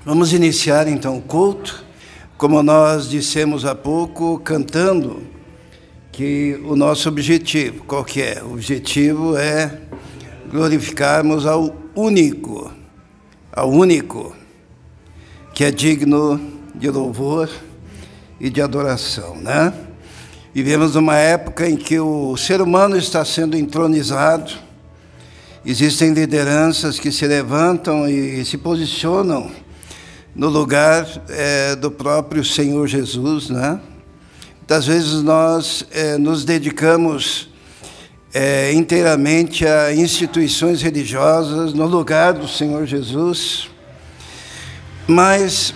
Vamos iniciar então o culto, como nós dissemos há pouco, cantando que o nosso objetivo, qual que é? O objetivo é glorificarmos ao único, que é digno de louvor e de adoração, né? Vivemos numa época em que o ser humano está sendo entronizado, existem lideranças que se levantam e se posicionam no lugar do próprio Senhor Jesus, né? Muitas vezes nós nos dedicamos inteiramente a instituições religiosas no lugar do Senhor Jesus, mas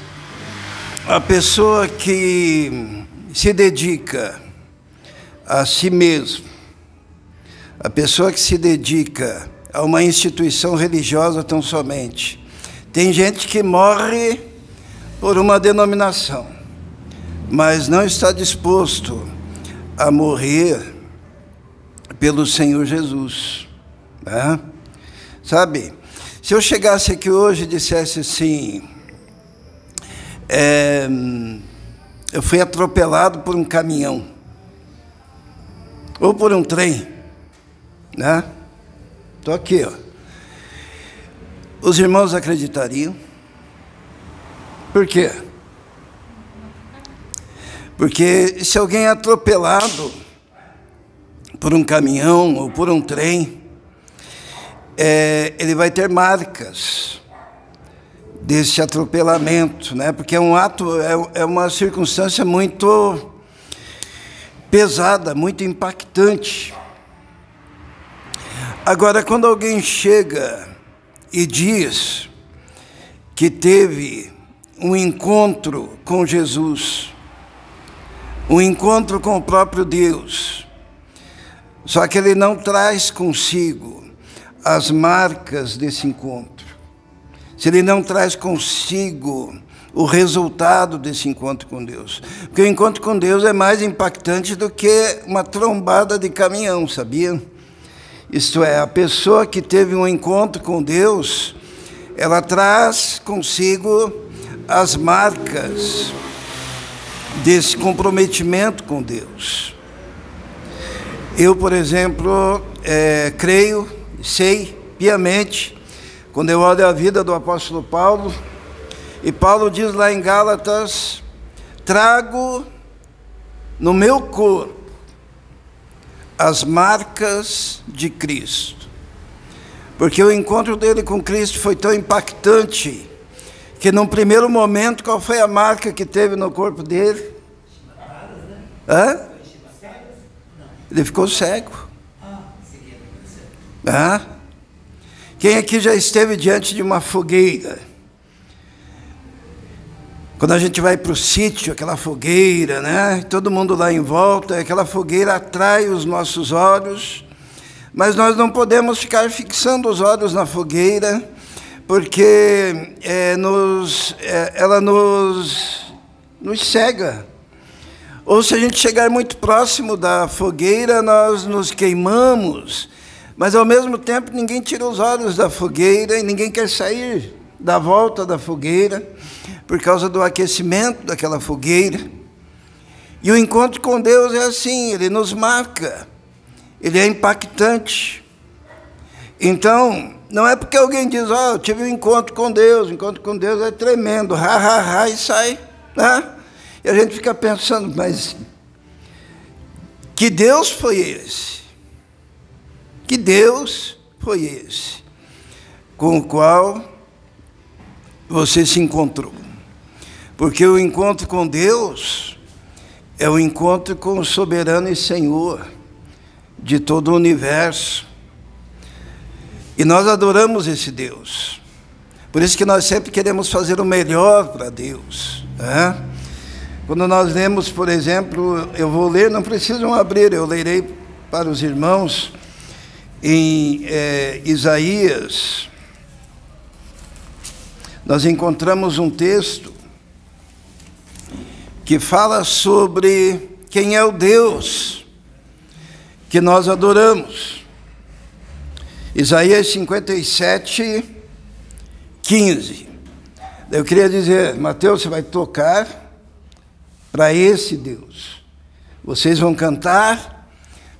a pessoa que se dedica a si mesmo, a pessoa que se dedica a uma instituição religiosa tão somente, tem gente que morre por uma denominação, mas não está disposto a morrer pelo Senhor Jesus, né? Sabe, se eu chegasse aqui hoje e dissesse assim, eu fui atropelado por um caminhão, ou por um trem, né? Estou aqui, ó. Os irmãos acreditariam. Por quê? Porque se alguém é atropelado por um caminhão ou por um trem, ele vai ter marcas desse atropelamento, né? Porque é um ato, é uma circunstância muito pesada, muito impactante. Agora, quando alguém chega e diz que teve um encontro com Jesus, um encontro com o próprio Deus, só que ele não traz consigo as marcas desse encontro, se ele não traz consigo o resultado desse encontro com Deus, porque o encontro com Deus é mais impactante do que uma trombada de caminhão, sabia? Isto é, a pessoa que teve um encontro com Deus, ela traz consigo as marcas desse comprometimento com Deus. Eu, por exemplo, creio, sei piamente, quando eu olho a vida do apóstolo Paulo, e Paulo diz lá em Gálatas, trago no meu corpo as marcas de Cristo. Porque o encontro dele com Cristo foi tão impactante, que num primeiro momento, qual foi a marca que teve no corpo dele? Hã? Ele ficou cego. Quem aqui já esteve diante de uma fogueira? Quando a gente vai para o sítio, aquela fogueira, né? Todo mundo lá em volta, aquela fogueira atrai os nossos olhos, mas nós não podemos ficar fixando os olhos na fogueira, porque ela nos cega. Ou se a gente chegar muito próximo da fogueira, nós nos queimamos, mas ao mesmo tempo ninguém tira os olhos da fogueira e ninguém quer sair da volta da fogueira, por causa do aquecimento daquela fogueira. E o encontro com Deus é assim, ele nos marca, ele é impactante. Então, não é porque alguém diz, eu tive um encontro com Deus, o encontro com Deus é tremendo, e sai, né? E a gente fica pensando, mas que Deus foi esse? Que Deus foi esse com o qual você se encontrou? Porque o encontro com Deus é o encontro com o soberano e Senhor de todo o universo. E nós adoramos esse Deus. Por isso que nós sempre queremos fazer o melhor para Deus, né? Quando nós lemos, por exemplo, eu vou ler, não precisam abrir, eu lerei para os irmãos, em Isaías, nós encontramos um texto que fala sobre quem é o Deus que nós adoramos. Isaías 57, 15. Eu queria dizer, Mateus, você vai tocar para esse Deus. Vocês vão cantar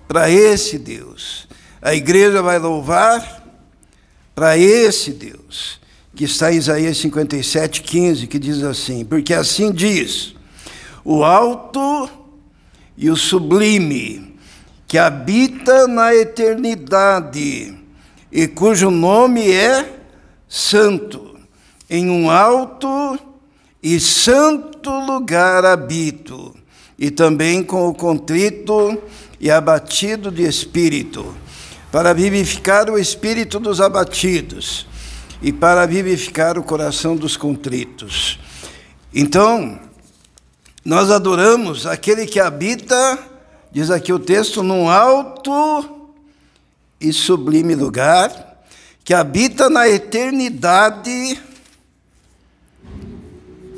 para esse Deus. A igreja vai louvar para esse Deus, que está em Isaías 57, 15, que diz assim, porque assim diz o alto e o sublime, que habita na eternidade, e cujo nome é Santo. Em um alto e santo lugar habito, e também com o contrito e abatido de espírito, para vivificar o espírito dos abatidos, e para vivificar o coração dos contritos. Então, nós adoramos aquele que habita, diz aqui o texto, num alto e sublime lugar, que habita na eternidade.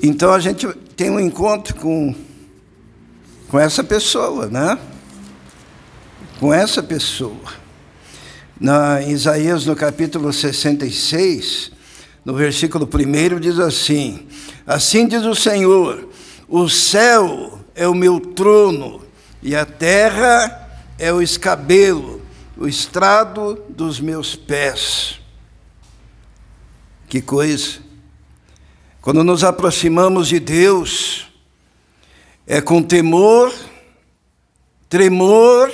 Então a gente tem um encontro com essa pessoa, né? Com essa pessoa. Em Isaías, no capítulo 66, no versículo 1, diz assim, assim diz o Senhor, o céu é o meu trono, e a terra é o escabelo, o estrado dos meus pés. Que coisa! Quando nos aproximamos de Deus, é com temor, tremor,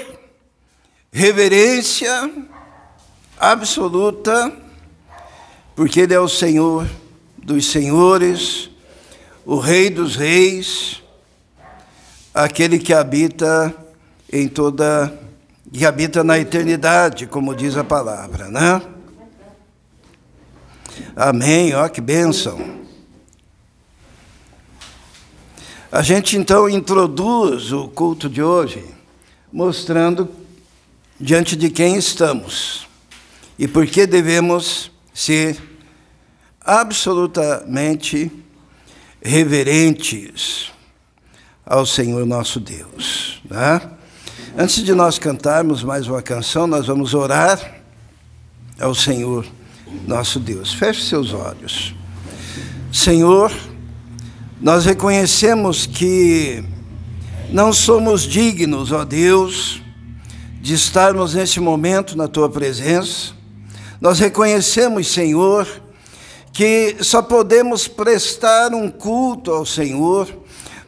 reverência absoluta, porque Ele é o Senhor dos senhores, o Rei dos reis, aquele que habita que habita na eternidade, como diz a palavra, né? Amém, ó que bênção. A gente então introduz o culto de hoje, mostrando diante de quem estamos e por que devemos ser absolutamente reverentes ao Senhor nosso Deus, né? Antes de nós cantarmos mais uma canção, nós vamos orar ao Senhor nosso Deus. Feche seus olhos. Senhor, nós reconhecemos que não somos dignos, ó Deus, de estarmos nesse momento na Tua presença. Nós reconhecemos, Senhor, que só podemos prestar um culto ao Senhor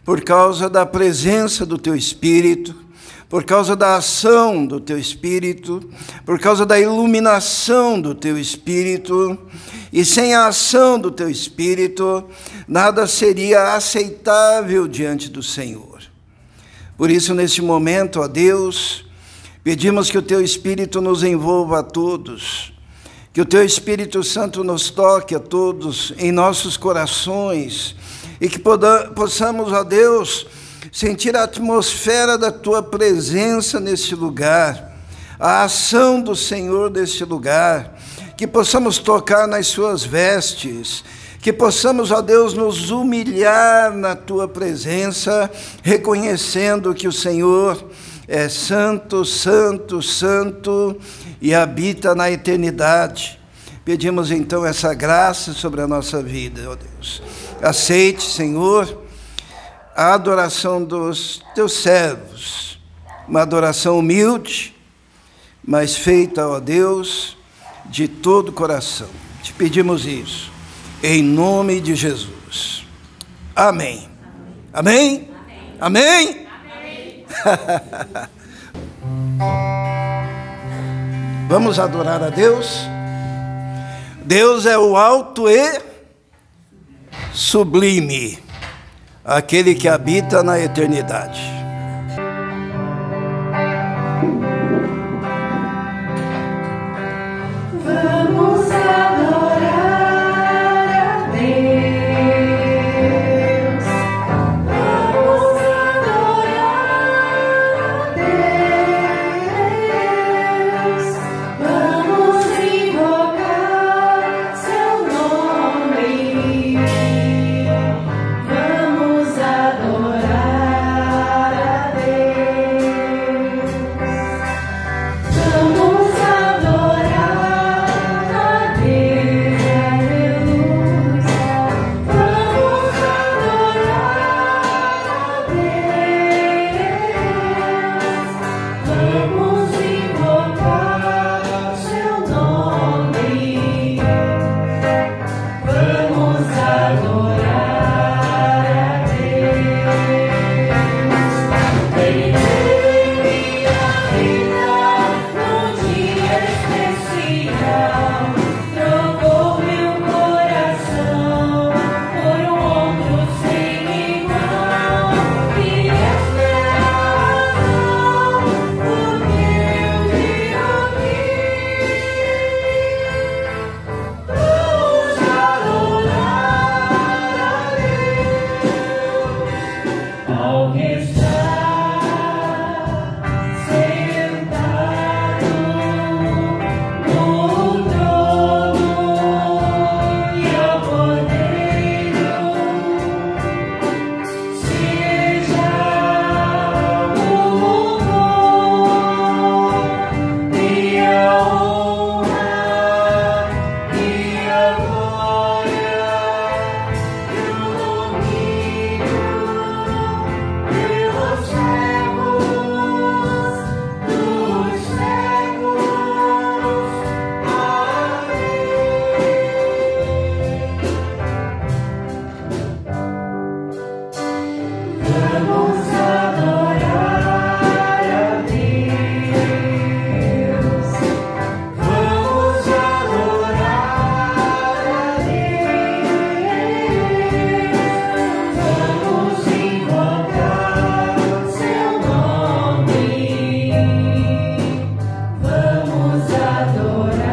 por causa da presença do Teu Espírito, por causa da ação do Teu Espírito, por causa da iluminação do Teu Espírito, e sem a ação do Teu Espírito, nada seria aceitável diante do Senhor. Por isso, neste momento, ó Deus, pedimos que o Teu Espírito nos envolva a todos, que o Teu Espírito Santo nos toque a todos em nossos corações, e que possamos, ó Deus, sentir a atmosfera da Tua presença neste lugar, a ação do Senhor neste lugar, que possamos tocar nas Suas vestes, que possamos, ó Deus, nos humilhar na Tua presença, reconhecendo que o Senhor é santo, santo, santo e habita na eternidade. Pedimos então essa graça sobre a nossa vida, ó Deus. Aceite, Senhor, a adoração dos Teus servos, uma adoração humilde, mas feita, ó Deus, de todo o coração. Te pedimos isso, em nome de Jesus. Amém. Amém? Amém? Amém? Vamos adorar a Deus? Deus é o alto e sublime, aquele que habita na eternidade. Vamos adorar a Deus. Vamos adorar a Deus. Vamos invocar Seu nome. Vamos adorar a Deus. Vamos adorar a Deus, aleluia. Vamos adorar a Deus. Vamos invocar Seu nome. Vamos adorar a Deus. Ele veio a vida num dia especial, trocou meu coração por outro sem igual. E esta é a razão por que eu digo aqui: vamos adorar a Deus. Ao que está sentado no trono e ao Cordeiro, seja o louvor e a honra e a glória e o domínio pelos séculos dos séculos. Amém. Vamos adorar a Deus. Vamos adorar a Deus. Vamos invocar Seu nome. Vamos adorar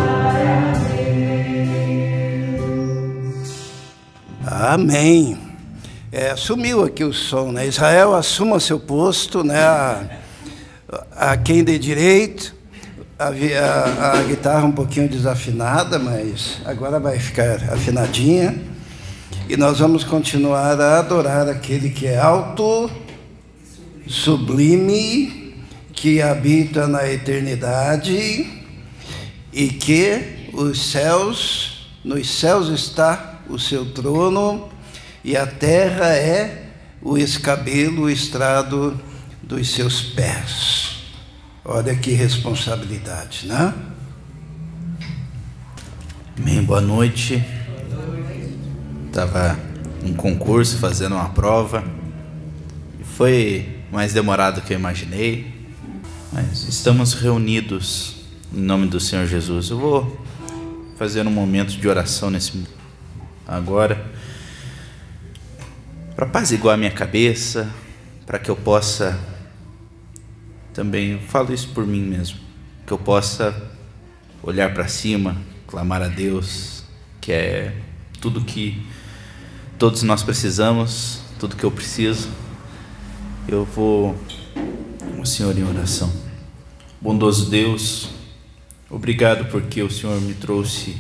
a Deus. Amém. Sumiu aqui o som, né? Israel, assuma seu posto, né? A quem dê direito. A guitarra um pouquinho desafinada, mas agora vai ficar afinadinha. E nós vamos continuar a adorar aquele que é alto, sublime, que habita na eternidade e que nos céus está o seu trono, e a terra é o escabelo, o estrado dos seus pés. Olha que responsabilidade, né? Bem, boa noite. Estava em concurso, fazendo uma prova. E foi mais demorado do que eu imaginei, mas estamos reunidos em nome do Senhor Jesus. Eu vou fazer um momento de oração agora, para apaziguar a minha cabeça, para que eu possa também, eu falo isso por mim mesmo, que eu possa olhar para cima, clamar a Deus, que é tudo que todos nós precisamos, tudo que eu preciso. Eu vou ao Senhor em oração. Bondoso Deus, obrigado porque o Senhor me trouxe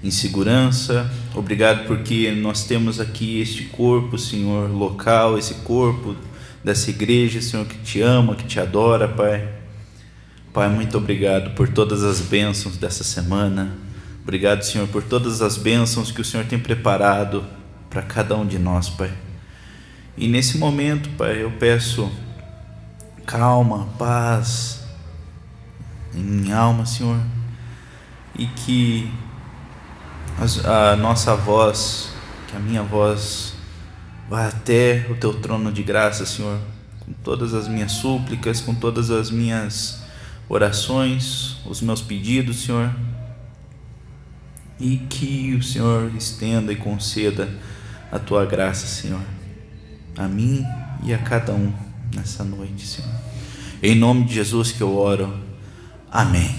em segurança, obrigado porque nós temos aqui este corpo, Senhor, local, esse corpo dessa igreja, Senhor, que te ama, que te adora, Pai. Pai, muito obrigado por todas as bênçãos dessa semana. Obrigado, Senhor, por todas as bênçãos que o Senhor tem preparado para cada um de nós, Pai. E nesse momento, Pai, eu peço calma, paz em minha alma, Senhor, e que a nossa voz, que a minha voz vá até o Teu trono de graça, Senhor, com todas as minhas súplicas, com todas as minhas orações, os meus pedidos, Senhor, e que o Senhor estenda e conceda a Tua graça, Senhor, a mim e a cada um nessa noite, Senhor. Em nome de Jesus que eu oro. Amém.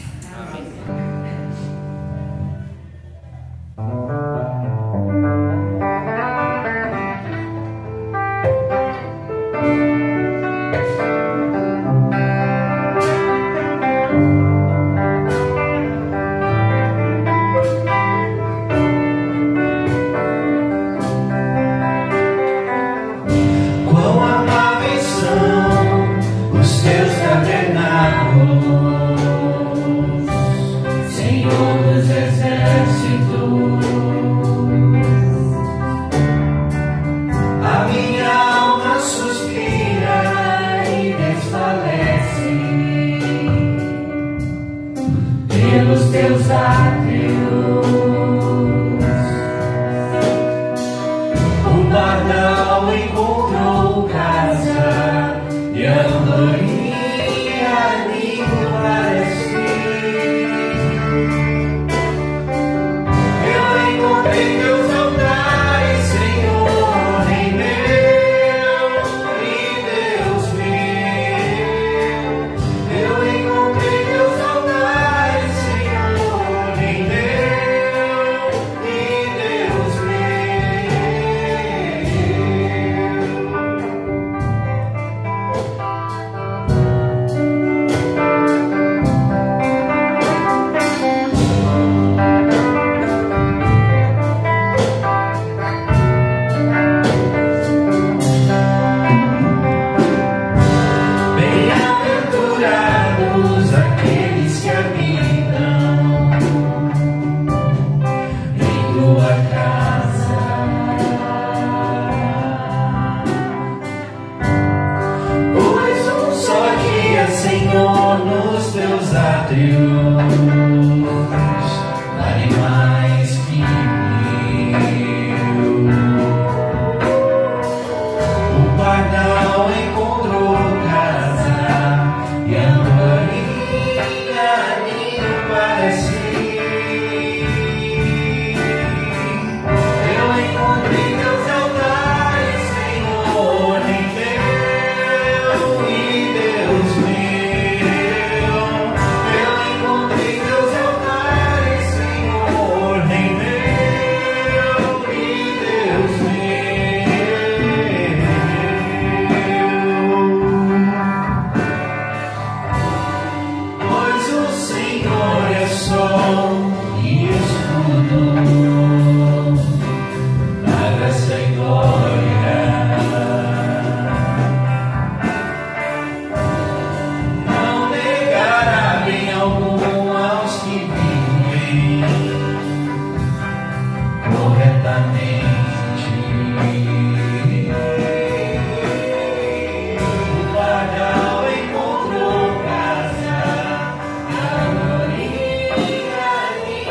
Quão amáveis são os teus tabernáculos, Senhor dos exércitos. A minha alma suspira e desfalece pelos teus átrios. O pardal encontrou casa e a andorinha ninho parece. Eu encontrei teus altares, Senhor, em meu e Deus meu. Eu encontrei teus altares, Senhor, em meu e Deus meu. Bem-aventurados aqueles que habitam em tua casa, pois um só dia, Senhor, nos teus átrios vale mais que mil. O pardal encontrou casa e a andorinha ninho parece. Eu encontrei teus altares, Senhor, em meu e Deus meu. Eu encontrei teus altares, Senhor, em meu e Deus meu. Pois o Senhor é sol e escudo, a graça e glória. Não negará bem algum aos que vivem corretamente. O pardal encontrou casa, a andorinha ninho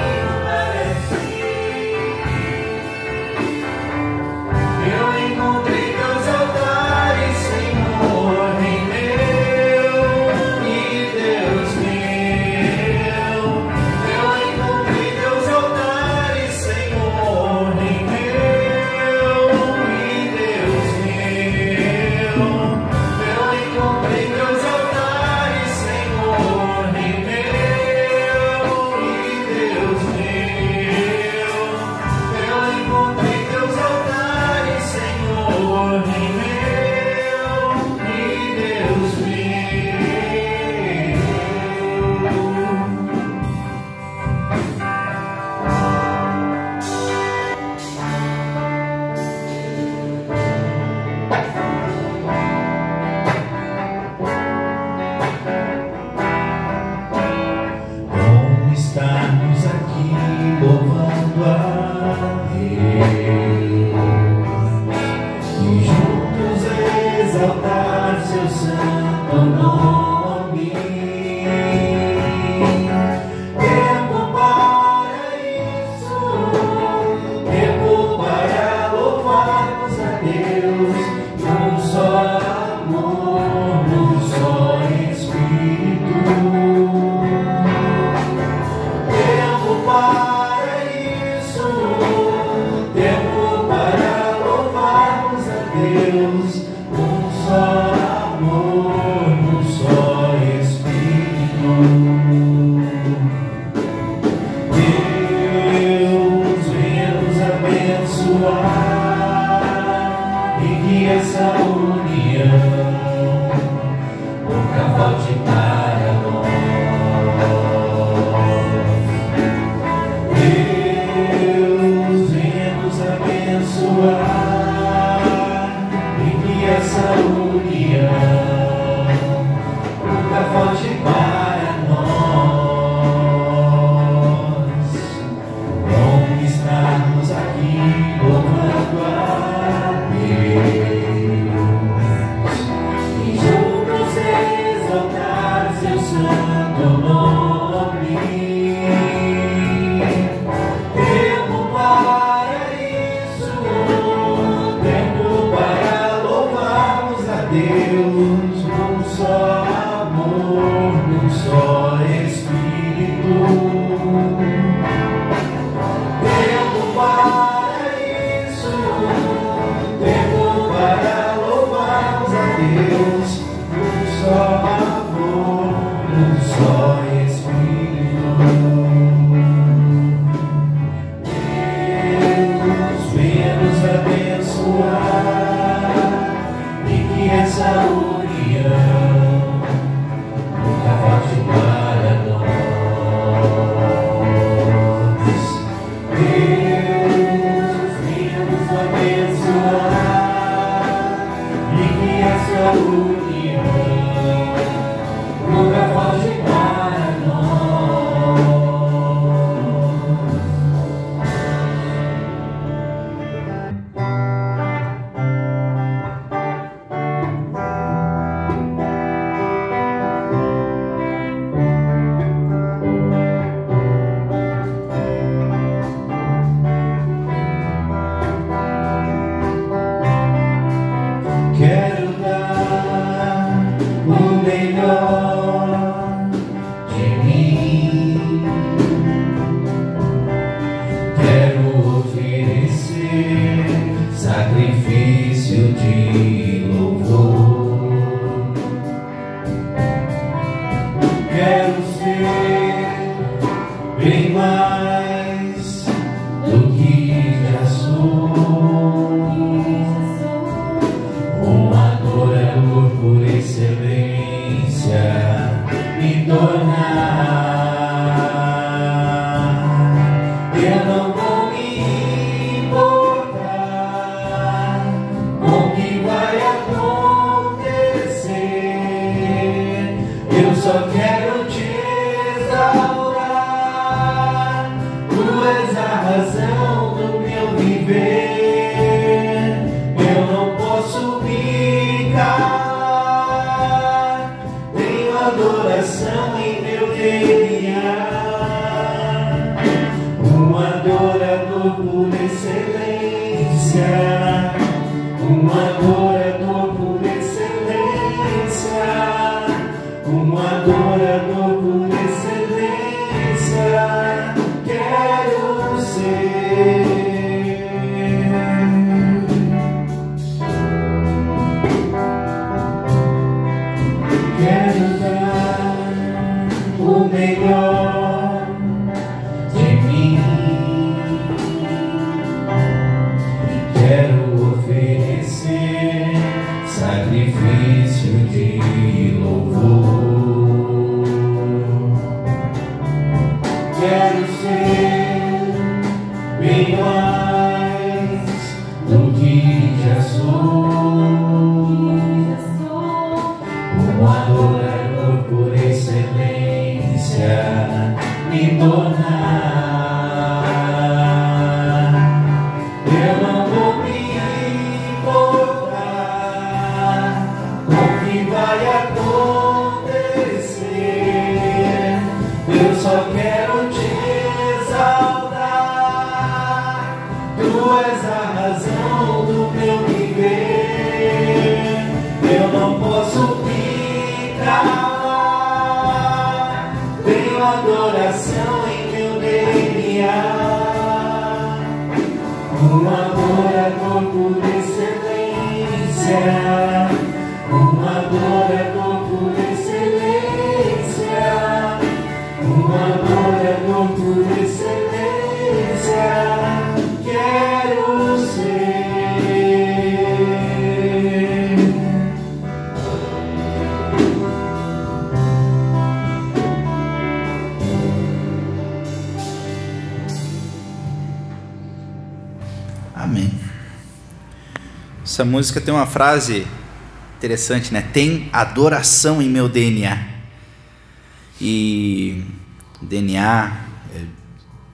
Quero oferecer sacrifício de louvor. Quero ser bem mais do que já sou, um adorador por excelência me tornar. Eu não vou me importar com o que vai acontecer. Eu só quero te exaltar. Tu és a razão do meu viver. Eu não posso me calar. Tenho adoração em meu DNA. Um adorador por excelência, um adorador por excelência, um adorador por excelência, quero ser. Quero dar o melhor de mim. Quero oferecer sacrifício de louvor. Quero ser bem mais do que já sou, um adorador por excelência me tornar. Eu não vou me importar com o que vai acontecer. Eu só quero te exaltar. Tu és a razão do meu viver. Eu não posso me calar. Tenho adoração em meu DNA. Um adorador por excelência, um adorador por excelência, um adorador por excelência, quero ser. Amém. Essa música tem uma frase interessante, né? Tem adoração em meu DNA. E DNA,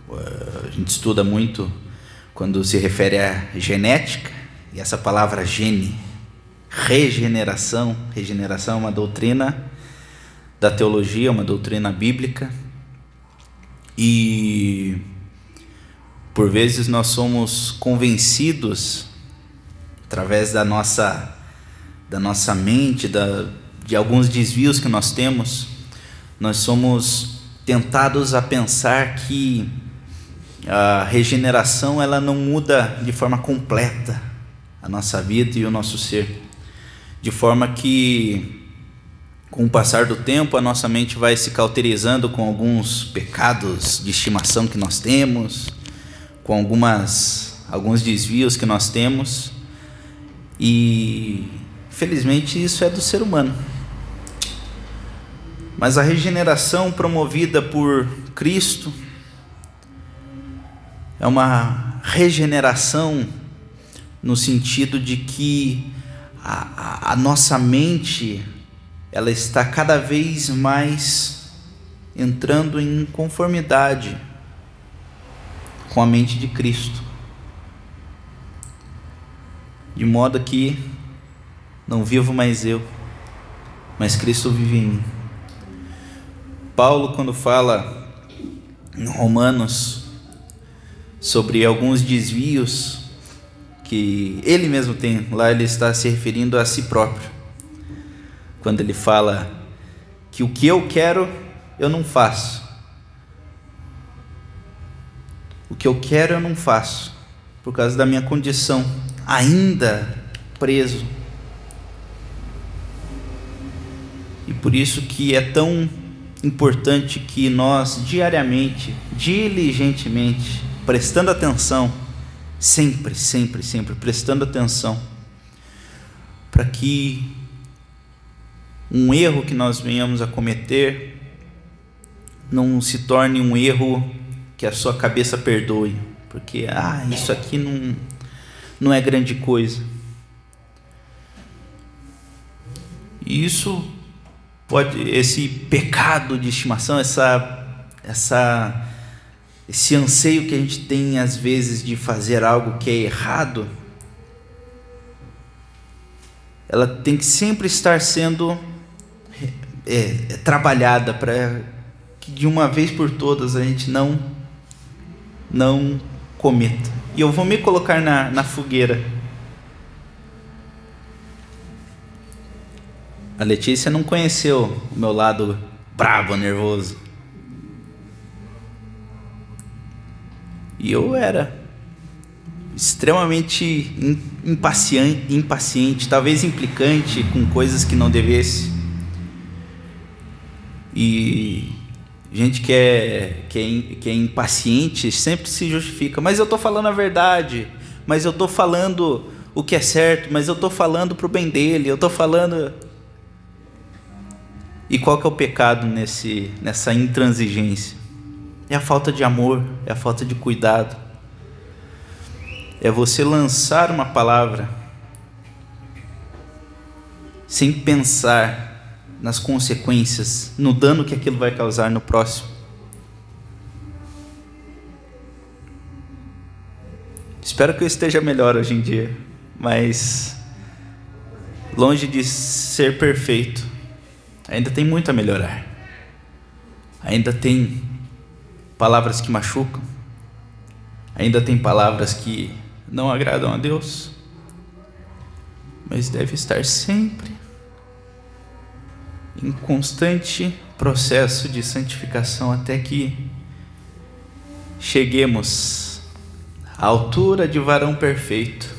a gente estuda muito quando se refere à genética, e essa palavra gene, regeneração é uma doutrina da teologia, uma doutrina bíblica, e por vezes nós somos convencidos através da nossa mente, de alguns desvios que nós temos. Nós somos tentados a pensar que a regeneração ela não muda de forma completa a nossa vida e o nosso ser, de forma que com o passar do tempo a nossa mente vai se cauterizando com alguns pecados de estimação que nós temos, com alguns desvios que nós temos, e felizmente isso é do ser humano. Mas a regeneração promovida por Cristo é uma regeneração no sentido de que a nossa mente ela está cada vez mais entrando em conformidade com a mente de Cristo, de modo que não vivo mais eu, mas Cristo vive em mim. Paulo, quando fala em Romanos sobre alguns desvios que ele mesmo tem, lá ele está se referindo a si próprio, quando ele fala que o que eu quero eu não faço, O que eu quero eu não faço, por causa da minha condição, ainda preso. E por isso que é tão importante que nós diariamente, diligentemente, prestando atenção, sempre prestando atenção, para que um erro que nós venhamos a cometer não se torne um erro que a sua cabeça perdoe, porque isso aqui não é grande coisa. E isso pode, esse pecado de estimação, esse anseio que a gente tem às vezes de fazer algo que é errado, ela tem que sempre estar sendo trabalhada para que de uma vez por todas a gente não cometa. E eu vou me colocar na fogueira. A Letícia não conheceu o meu lado bravo, nervoso. E eu era extremamente impaciente, talvez implicante com coisas que não devesse. E gente que é impaciente sempre se justifica. Mas eu estou falando a verdade. Mas eu estou falando o que é certo. Mas eu estou falando para o bem dele. Eu estou falando... E qual que é o pecado nessa intransigência? É a falta de amor, é a falta de cuidado. É você lançar uma palavra sem pensar nas consequências, no dano que aquilo vai causar no próximo. Espero que eu esteja melhor hoje em dia, mas longe de ser perfeito. Ainda tem muito a melhorar. Ainda tem palavras que machucam. Ainda tem palavras que não agradam a Deus. Mas deve estar sempre em constante processo de santificação até que cheguemos à altura de varão perfeito.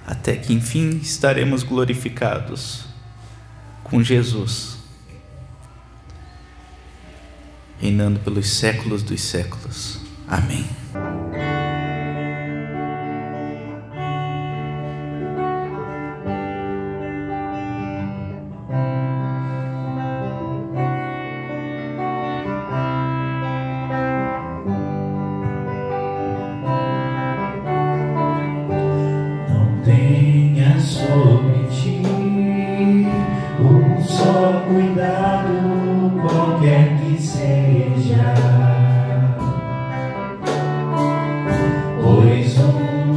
Até que enfim estaremos glorificados com Jesus, reinando pelos séculos dos séculos. Amém. Não tenha sobre ti um só cuidado, qualquer que seja, pois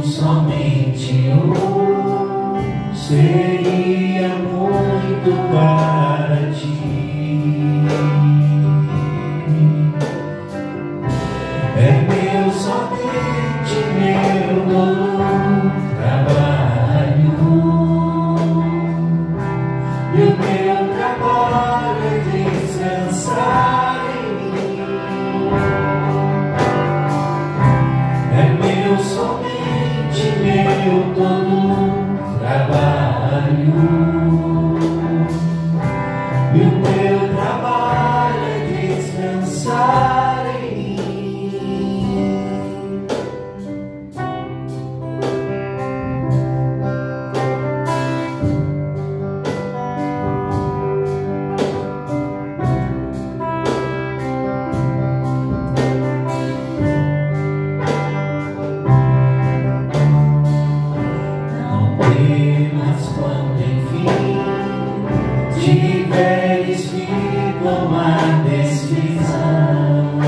somente um seria muito para ti. É meu, somente meu todo trabalho. E o meu trabalho é descansar em mim. É meu, somente meu todo trabalho. E o meu trabalho é descansar em mim. Mas quando enfim tiveres que tomar decisão,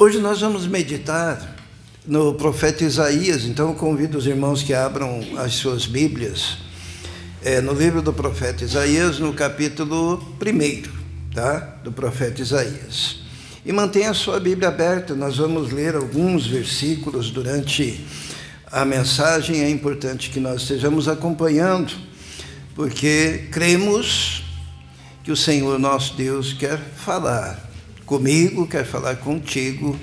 Hoje nós vamos meditar no profeta Isaías, então eu convido os irmãos que abram as suas Bíblias, no livro do profeta Isaías, no capítulo 1, tá? Do profeta Isaías. E mantenha a sua Bíblia aberta, nós vamos ler alguns versículos durante a mensagem. É importante que nós estejamos acompanhando, porque cremos que o Senhor nosso Deus quer falar comigo, quer falar contigo.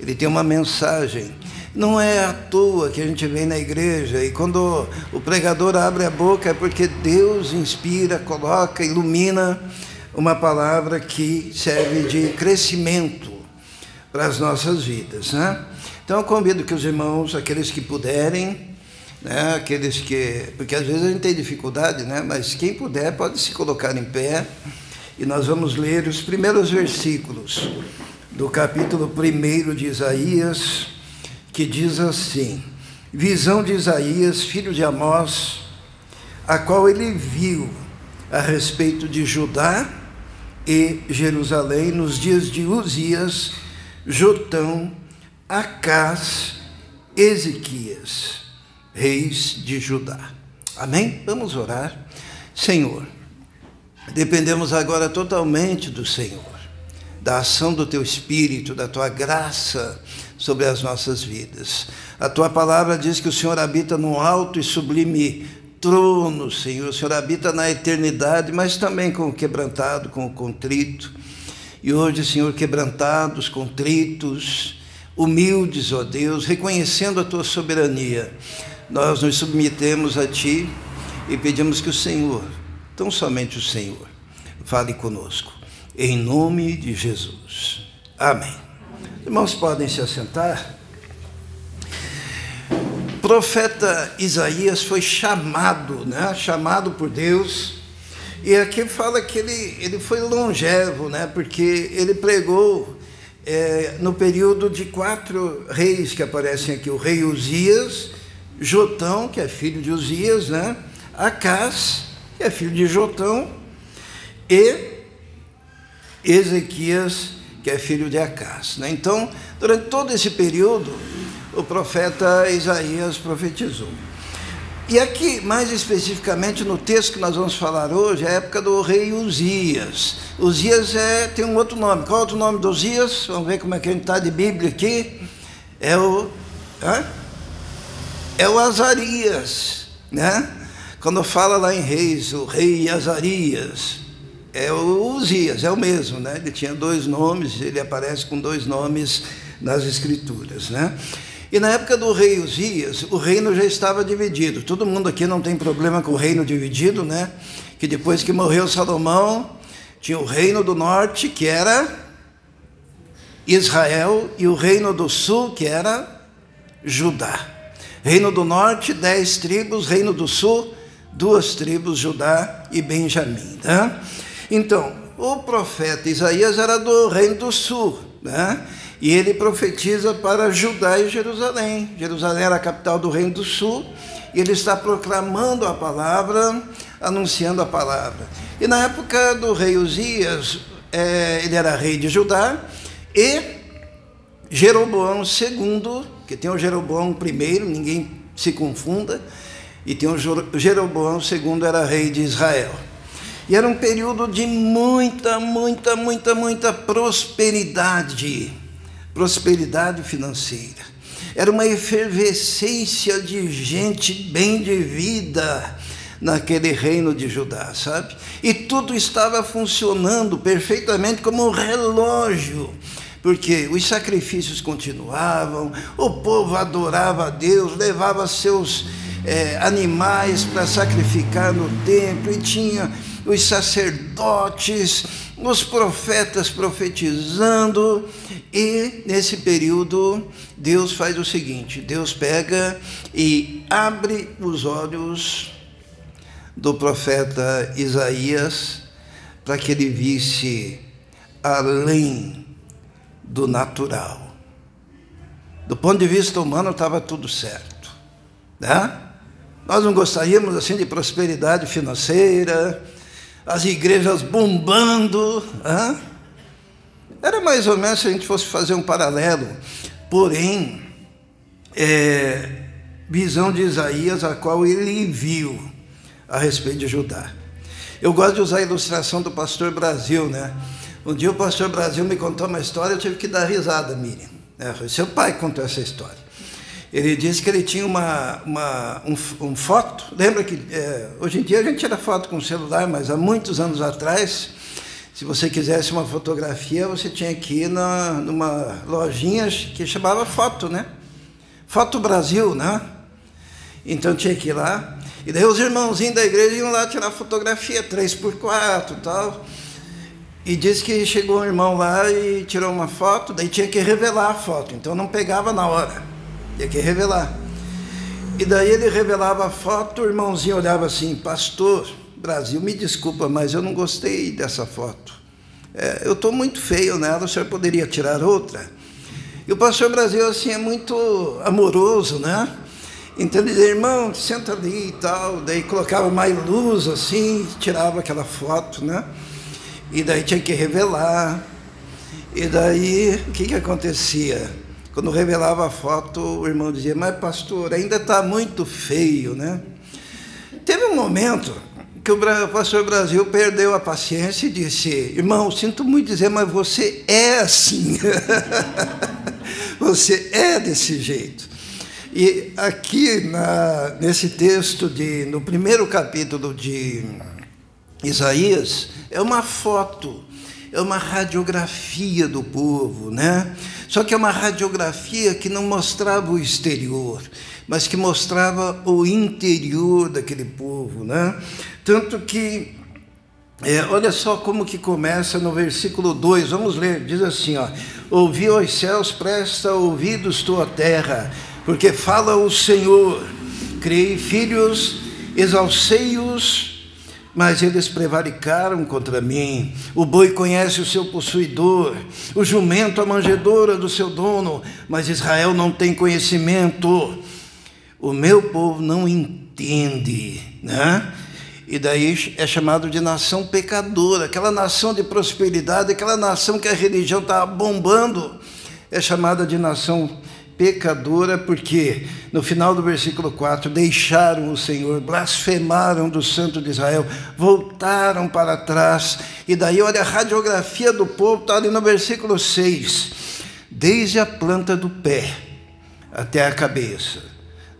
Ele tem uma mensagem. Não é à toa que a gente vem na igreja e quando o pregador abre a boca é porque Deus inspira, coloca, ilumina uma palavra que serve de crescimento para as nossas vidas, né? Então eu convido que os irmãos, aqueles que puderem, né, aqueles que... Porque às vezes a gente tem dificuldade, né? Mas quem puder pode se colocar em pé e nós vamos ler os primeiros versículos do capítulo 1 de Isaías, que diz assim: visão de Isaías, filho de Amós, a qual ele viu a respeito de Judá e Jerusalém nos dias de Uzias, Jotão, Acás, Ezequias, reis de Judá. Amém? Vamos orar. Senhor, dependemos agora totalmente do Senhor, da ação do Teu Espírito, da Tua graça sobre as nossas vidas. A Tua palavra diz que o Senhor habita no alto e sublime trono, Senhor. O Senhor habita na eternidade, mas também com o quebrantado, com o contrito. E hoje, Senhor, quebrantados, contritos, humildes, ó Deus, reconhecendo a Tua soberania, nós nos submetemos a Ti e pedimos que o Senhor, tão somente o Senhor, fale conosco. Em nome de Jesus. Amém. Irmãos, podem se assentar. O profeta Isaías foi chamado, né? Chamado por Deus. E aqui fala que ele foi longevo, né? Porque ele pregou no período de 4 reis que aparecem aqui. O rei Uzias, Jotão, que é filho de Uzias, né? Acás, que é filho de Jotão, e Ezequias, que é filho de Acás, né? Então, durante todo esse período, o profeta Isaías profetizou. E aqui, mais especificamente no texto que nós vamos falar hoje, é a época do rei Uzias. Uzias tem um outro nome. Qual é o outro nome de Uzias? Vamos ver como é que a gente está de Bíblia aqui. É o Azarias, né? Quando fala lá em Reis, o rei Azarias, é o Uzias, é o mesmo, né? Ele tinha 2 nomes, ele aparece com 2 nomes nas Escrituras, né? E na época do rei Uzias, o reino já estava dividido. Todo mundo aqui não tem problema com o reino dividido, né? Que depois que morreu Salomão, tinha o reino do norte, que era Israel, e o reino do sul, que era Judá. Reino do norte, 10 tribos, reino do sul, 2 tribos, Judá e Benjamim, né? Então, o profeta Isaías era do reino do sul, né? E ele profetiza para Judá e Jerusalém. Jerusalém era a capital do reino do sul, e ele está proclamando a palavra, anunciando a palavra. E na época do rei Uzias, ele era rei de Judá, e Jeroboão II, que tem o Jeroboão I, ninguém se confunda, e tem o Jeroboão II, era rei de Israel. E era um período de muita prosperidade financeira. Era uma efervescência de gente bem de vida naquele reino de Judá, sabe? E tudo estava funcionando perfeitamente como um relógio, porque os sacrifícios continuavam, o povo adorava a Deus, levava seus animais para sacrificar no templo, e tinha os sacerdotes, os profetas profetizando. E nesse período Deus faz o seguinte: Deus pega e abre os olhos do profeta Isaías para que ele visse além do natural. Do ponto de vista humano estava tudo certo, né? Nós não gostaríamos assim de prosperidade financeira, as igrejas bombando, Era mais ou menos se a gente fosse fazer um paralelo, porém, visão de Isaías, a qual ele viu a respeito de Judá. Eu gosto de usar a ilustração do pastor Brasil, né? Um dia o pastor Brasil me contou uma história, eu tive que dar risada, Miriam. Seu pai contou essa história. Ele disse que ele tinha um foto, lembra que hoje em dia a gente tira foto com celular, mas há muitos anos atrás, se você quisesse uma fotografia, você tinha que ir numa lojinha que chamava Foto, né? Foto Brasil, né? Então tinha que ir lá. E daí os irmãozinhos da igreja iam lá tirar fotografia, 3x4 e tal. E disse que chegou um irmão lá e tirou uma foto, daí tinha que revelar a foto. Então não pegava na hora, tinha que revelar. E daí ele revelava a foto, o irmãozinho olhava assim, pastor Brasil, me desculpa, mas eu não gostei dessa foto. Eu estou muito feio nela, o senhor poderia tirar outra? E o pastor Brasil, assim, é muito amoroso, né? Então ele dizia, irmão, senta ali e tal. Daí colocava mais luz, assim, tirava aquela foto, né? E daí tinha que revelar. E daí, o que acontecia? Quando revelava a foto, o irmão dizia, mas pastor, ainda está muito feio, né? Teve um momento que o pastor Brasil perdeu a paciência e disse, irmão, sinto muito dizer, mas você é assim. Você é desse jeito. E aqui nesse texto, no primeiro capítulo de Isaías, é uma foto, é uma radiografia do povo, né? Só que é uma radiografia que não mostrava o exterior, mas que mostrava o interior daquele povo, né? Tanto que, olha só como que começa no versículo 2, vamos ler, diz assim, ó, ouvi os céus, presta ouvidos tua terra, porque fala o Senhor, criei filhos, exalcei-os, mas eles prevaricaram contra mim. O boi conhece o seu possuidor, o jumento a manjedoura do seu dono, mas Israel não tem conhecimento. O meu povo não entende, né? E daí é chamado de nação pecadora, aquela nação de prosperidade, aquela nação que a religião está bombando, é chamada de nação pecadora, porque no final do versículo 4, deixaram o Senhor, blasfemaram do Santo de Israel, voltaram para trás, e daí olha a radiografia do povo, está ali no versículo 6, desde a planta do pé até a cabeça,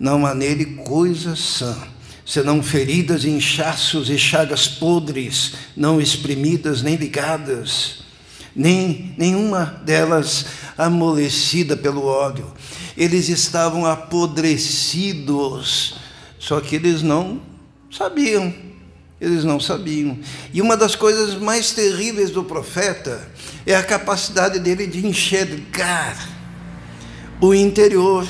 não há nele coisa sã, senão feridas, inchaços e chagas podres, não espremidas nem ligadas, nenhuma delas amolecida pelo óleo. Eles estavam apodrecidos, só que eles não sabiam. E uma das coisas mais terríveis do profeta é a capacidade dele de enxergar o interior,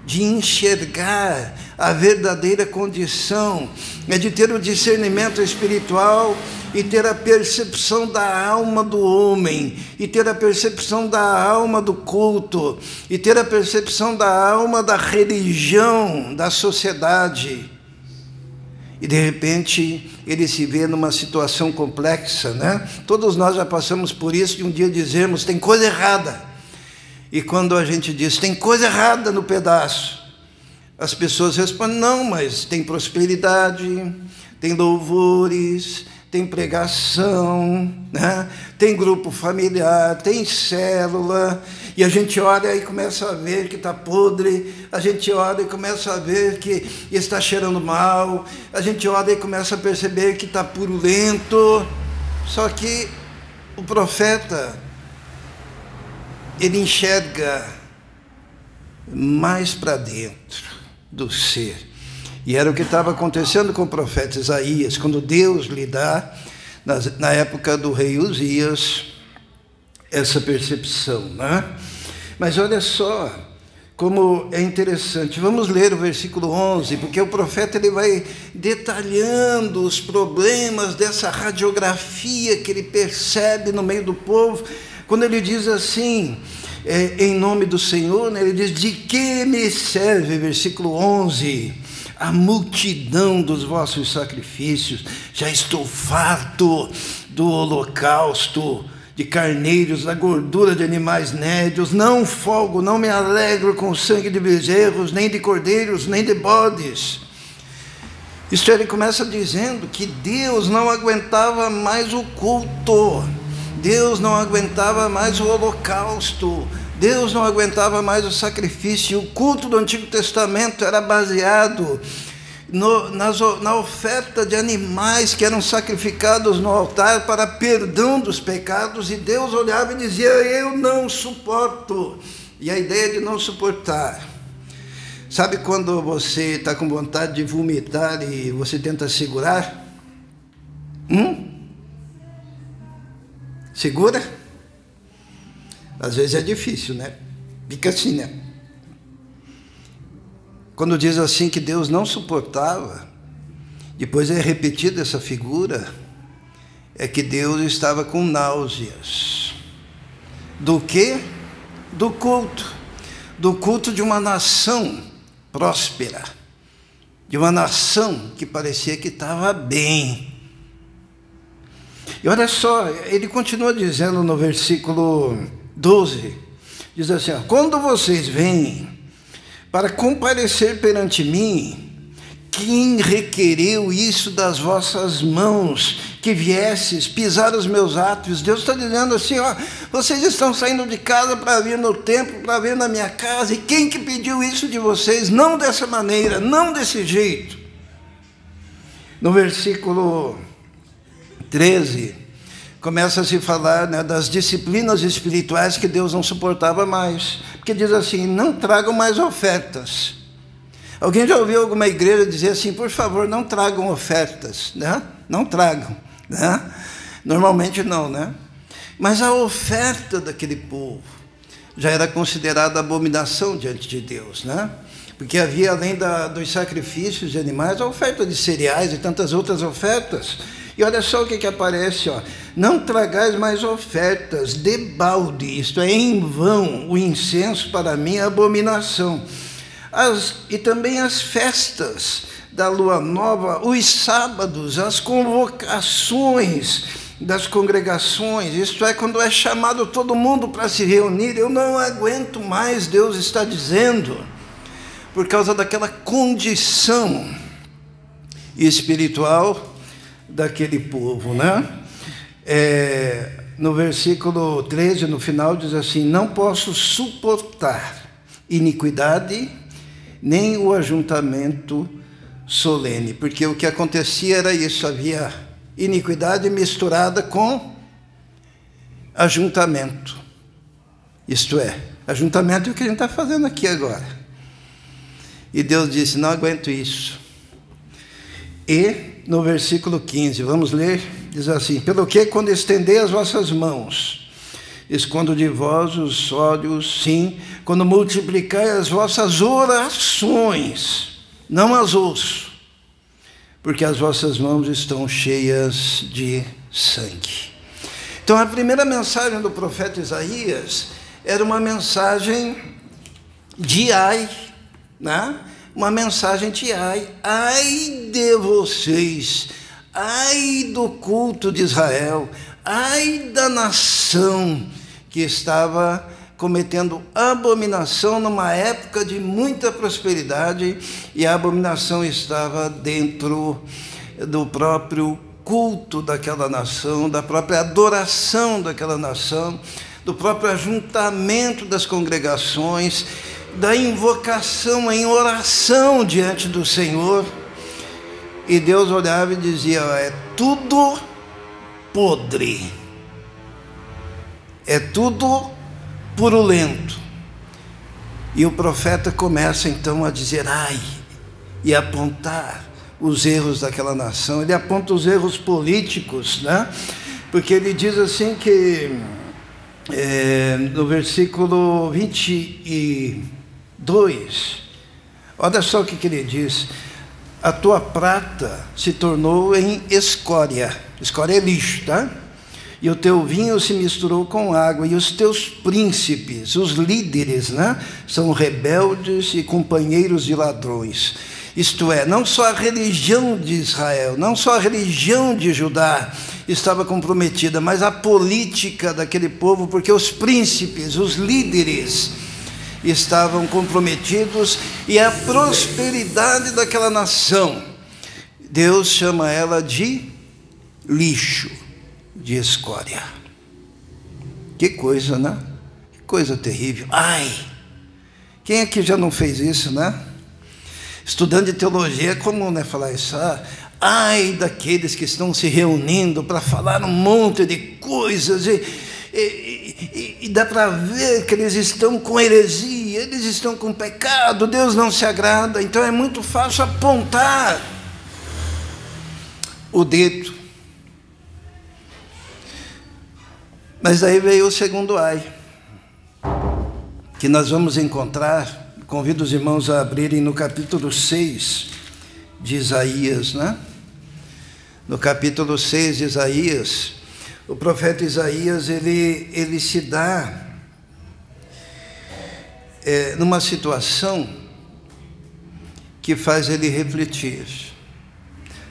de enxergar a verdadeira condição, é de ter o discernimento espiritual e ter a percepção da alma do homem, e ter a percepção da alma do culto, e ter a percepção da alma da religião, da sociedade. E de repente ele se vê numa situação complexa, né? Todos nós já passamos por isso, de um dia dizemos, tem coisa errada. E quando a gente diz, tem coisa errada no pedaço, as pessoas respondem, não, mas tem prosperidade, tem louvores, tem pregação, né? Tem grupo familiar, tem célula, e a gente olha e começa a ver que está podre, a gente olha e começa a ver que está cheirando mal, a gente olha e começa a perceber que está purulento. Só que o profeta, ele enxerga mais para dentro do ser. E era o que estava acontecendo com o profeta Isaías, quando Deus lhe dá, na época do rei Uzias, essa percepção, né? Mas olha só como é interessante. Vamos ler o versículo 11, porque o profeta ele vai detalhando os problemas dessa radiografia que ele percebe no meio do povo, quando ele diz assim, em nome do Senhor, né? Ele diz, de que me serve, versículo 11, a multidão dos vossos sacrifícios, já estou farto do holocausto, de carneiros, da gordura de animais nédios. Não folgo, não me alegro com o sangue de bezerros, nem de cordeiros, nem de bodes. Isto ele começa dizendo que Deus não aguentava mais o culto, Deus não aguentava mais o holocausto, Deus não aguentava mais o sacrifício. O culto do Antigo Testamento era baseado na oferta de animais que eram sacrificados no altar para perdão dos pecados, e Deus olhava e dizia: eu não suporto. E a ideia de não suportar, sabe quando você está com vontade de vomitar e você tenta segurar? Segura? Às vezes é difícil, né? Fica assim, né? Quando diz assim que Deus não suportava, depois é repetida essa figura, é que Deus estava com náuseas. Do quê? Do culto de uma nação próspera, de uma nação que parecia que estava bem. E olha só, ele continua dizendo no versículo 12, diz assim: quando vocês vêm para comparecer perante mim, quem requereu isso das vossas mãos, que viesses pisar os meus átrios? Deus está dizendo assim: vocês estão saindo de casa para vir no templo, para vir na minha casa, e quem que pediu isso de vocês? Não dessa maneira, não desse jeito. No versículo 13, começa a se falar, né, das disciplinas espirituais que Deus não suportava mais, porque diz assim: não tragam mais ofertas. Alguém já ouviu alguma igreja dizer assim: por favor, não tragam ofertas, né? Não tragam, né? Normalmente não, né? Mas a oferta daquele povo já era considerada abominação diante de Deus, né? Porque havia, além dos sacrifícios de animais, a oferta de cereais e tantas outras ofertas. E olha só o que aparece, não tragais mais ofertas de balde, isto é, em vão, o incenso para mim é abominação. E também as festas da lua nova, os sábados, as convocações das congregações, isto é, quando é chamado todo mundo para se reunir. Eu não aguento mais, Deus está dizendo, por causa daquela condição espiritual daquele povo, né? No versículo 13, no final, diz assim: não posso suportar iniquidade, nem o ajuntamento solene. Porque o que acontecia era isso: havia iniquidade misturada com ajuntamento. Isto é, ajuntamento é o que a gente está fazendo aqui agora. E Deus disse: não aguento isso. E no versículo 15, vamos ler, diz assim: pelo que, quando estender as vossas mãos, escondo de vós os olhos, sim, quando multiplicai as vossas orações, não as ouço, porque as vossas mãos estão cheias de sangue. Então a primeira mensagem do profeta Isaías era uma mensagem de ai, né? Uma mensagem de ai de vocês, ai do culto de Israel, ai da nação que estava cometendo abominação numa época de muita prosperidade, e a abominação estava dentro do próprio culto daquela nação, da própria adoração daquela nação, do próprio ajuntamento das congregações, da invocação em oração diante do Senhor. E Deus olhava e dizia: é tudo podre, é tudo purulento. E o profeta começa então a dizer ai, e apontar os erros daquela nação. Ele aponta os erros políticos, né? Porque ele diz assim que no versículo 22, olha só o que ele diz: a tua prata se tornou em escória. Escória é lixo, tá? E o teu vinho se misturou com água, e os teus príncipes, os líderes, né, são rebeldes e companheiros de ladrões. Isto é, não só a religião de Israel, não só a religião de Judá estava comprometida, mas a política daquele povo, porque os príncipes, os líderes, estavam comprometidos, e a prosperidade daquela nação, Deus chama ela de lixo, de escória. Que coisa, né? Que coisa terrível. Ai, quem aqui já não fez isso, né? Estudando de teologia é comum, né, falar isso. Ai daqueles que estão se reunindo para falar um monte de coisas, e dá para ver que eles estão com heresia, eles estão com pecado, Deus não se agrada. Então é muito fácil apontar o dedo. Mas daí veio o segundo ai, que nós vamos encontrar. Convido os irmãos a abrirem no capítulo 6 de Isaías, né? No capítulo 6 de Isaías, o profeta Isaías, ele se dá numa situação que faz ele refletir.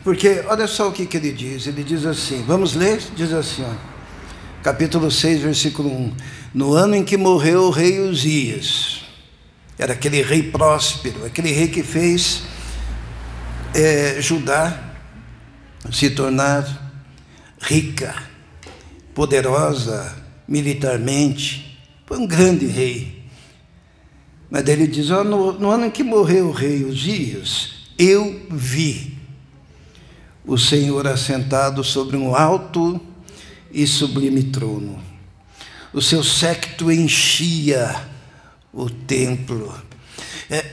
Porque, olha só o que ele diz assim, vamos ler? Diz assim, ó, capítulo 6, versículo 1. No ano em que morreu o rei Uzias, era aquele rei próspero, aquele rei que fez Judá se tornar rica, poderosa militarmente, foi um grande rei. Mas daí ele diz, no ano em que morreu o rei Uzias, eu vi o Senhor assentado sobre um alto e sublime trono. O seu séquito enchia o templo.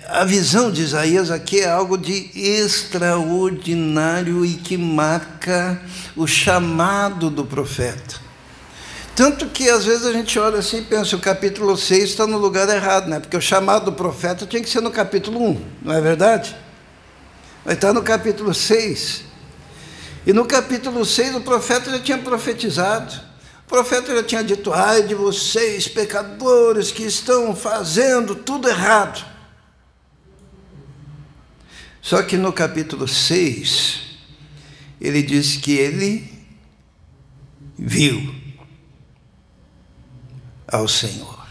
A visão de Isaías aqui é algo de extraordinário e que marca o chamado do profeta. Tanto que às vezes a gente olha assim e pensa, o capítulo 6 está no lugar errado, né? Porque o chamado do profeta tinha que ser no capítulo 1, não é verdade? Vai estar no capítulo 6. E no capítulo 6 o profeta já tinha profetizado. O profeta já tinha dito, ai de vocês, pecadores, que estão fazendo tudo errado. Só que no capítulo 6, ele diz que ele viu ao Senhor.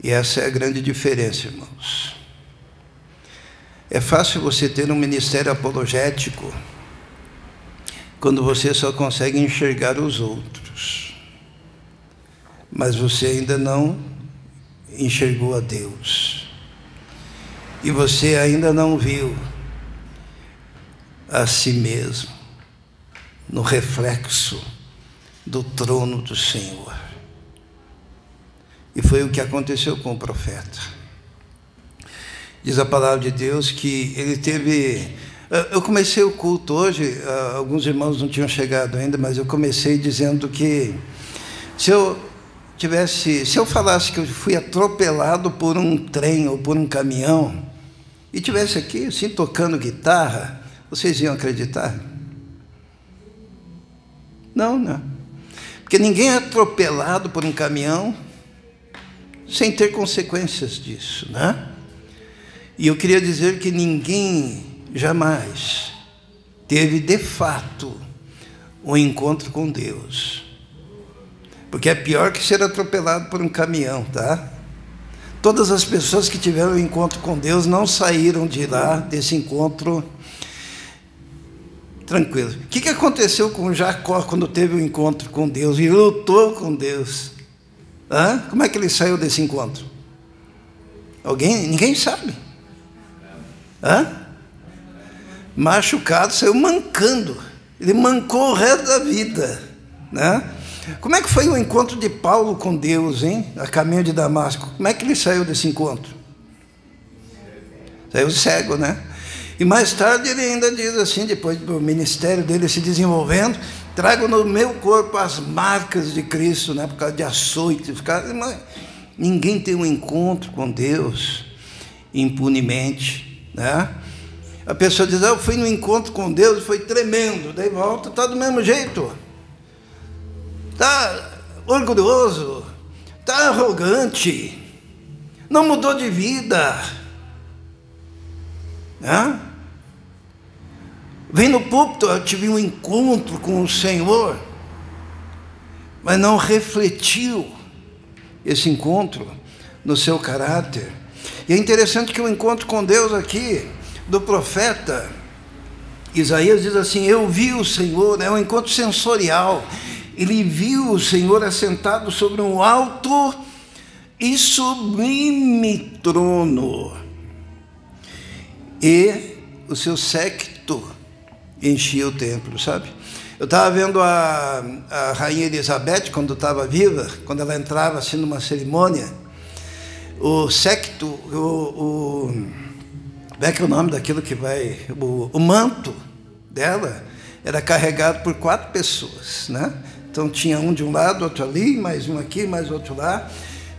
E essa é a grande diferença, irmãos. É fácil você ter um ministério apologético quando você só consegue enxergar os outros, mas você ainda não enxergou a Deus. E você ainda não viu a si mesmo no reflexo do trono do Senhor. E foi o que aconteceu com o profeta. Diz a palavra de Deus que ele teve... Eu comecei o culto hoje, alguns irmãos não tinham chegado ainda, mas eu comecei dizendo que se eu falasse que eu fui atropelado por um trem ou por um caminhão, e tivesse aqui, assim, tocando guitarra, vocês iam acreditar? Não, não. Porque ninguém é atropelado por um caminhão sem ter consequências disso, né? E eu queria dizer que ninguém jamais teve, de fato, um encontro com Deus. Porque é pior que ser atropelado por um caminhão, tá? Todas as pessoas que tiveram um encontro com Deus não saíram de lá, desse encontro, tranquilo. O que aconteceu com Jacó quando teve um encontro com Deus e lutou com Deus? Como é que ele saiu desse encontro? Ninguém sabe. Machucado, saiu mancando. Ele mancou o resto da vida, né? Como é que foi o encontro de Paulo com Deus, hein? A caminho de Damasco. Como é que ele saiu desse encontro? Saiu cego, né? E mais tarde ele ainda diz assim, depois do ministério dele se desenvolvendo, trago no meu corpo as marcas de Cristo, né? Por causa de açoites. Ninguém tem um encontro com Deus impunemente, né? A pessoa diz, eu fui no encontro com Deus e foi tremendo. Daí volta, está do mesmo jeito. Está orgulhoso, está arrogante, não mudou de vida. Vem no púlpito, eu tive um encontro com o Senhor, mas não refletiu esse encontro no seu caráter. E é interessante que o encontro com Deus aqui, do profeta Isaías, diz assim: eu vi o Senhor, é um encontro sensorial. Ele viu o Senhor assentado sobre um alto e sublime trono, e o seu séquito enchia o templo, sabe? Eu estava vendo a rainha Elizabeth, quando estava viva, quando ela entrava assim numa cerimônia, o séquito, como é que é o nome daquilo que vai, o manto dela era carregado por 4 pessoas, né? Então tinha um de um lado, outro ali, mais um aqui, mais outro lá,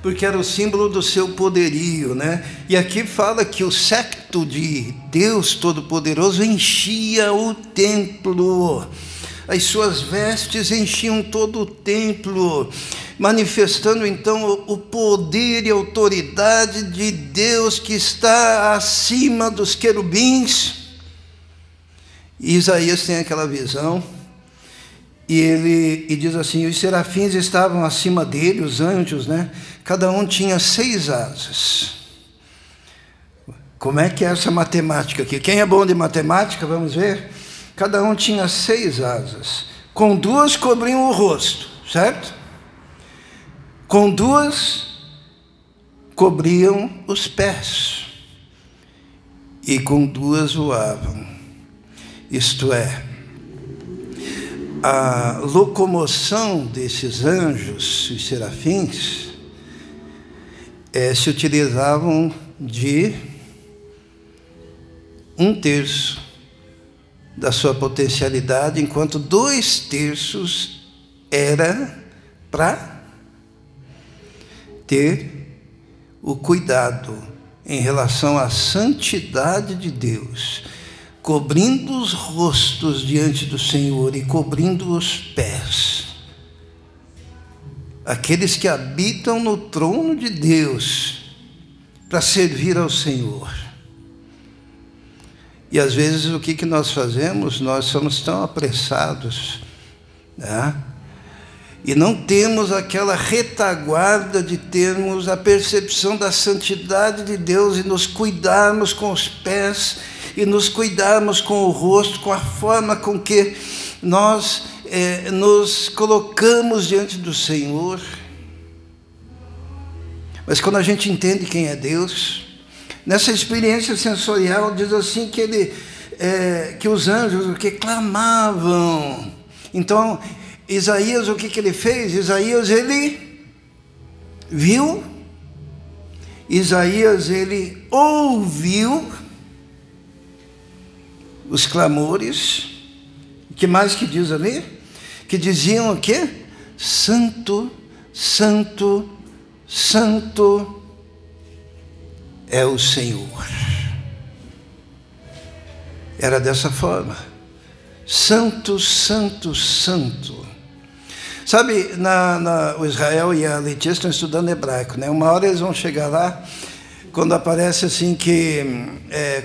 porque era o símbolo do seu poderio, né? E aqui fala que o séquito de Deus Todo-Poderoso enchia o templo. As suas vestes enchiam todo o templo, manifestando então o poder e autoridade de Deus que está acima dos querubins. E Isaías tem aquela visão, e diz assim: os serafins estavam acima dele, os anjos, né? Cada um tinha 6 asas. Como é que é essa matemática aqui? Quem é bom de matemática, vamos ver? Cada um tinha 6 asas. Com 2 cobriam o rosto, certo? Com 2 cobriam os pés. E com 2 voavam. Isto é, a locomoção desses anjos e serafins se utilizavam de 1/3 da sua potencialidade, enquanto 2/3 era para ter o cuidado em relação à santidade de Deus, cobrindo os rostos diante do Senhor e cobrindo os pés. Aqueles que habitam no trono de Deus para servir ao Senhor. E às vezes o que nós fazemos? Nós somos tão apressados, né? E não temos aquela retaguarda de termos a percepção da santidade de Deus e nos cuidarmos com os pés, e nos cuidarmos com o rosto, com a forma com que nós nos colocamos diante do Senhor. Mas quando a gente entende quem é Deus, nessa experiência sensorial, diz assim que que os anjos, o que clamavam. Então, Isaías, o que ele fez? Isaías, ele viu, Isaías, ele ouviu os clamores. O que mais que diz ali? Que diziam o quê? Santo, santo, santo é o Senhor. Era dessa forma. Santo, santo, santo. Sabe, o Israel e a Letícia estão estudando hebraico, né? Uma hora eles vão chegar lá, quando aparece assim que,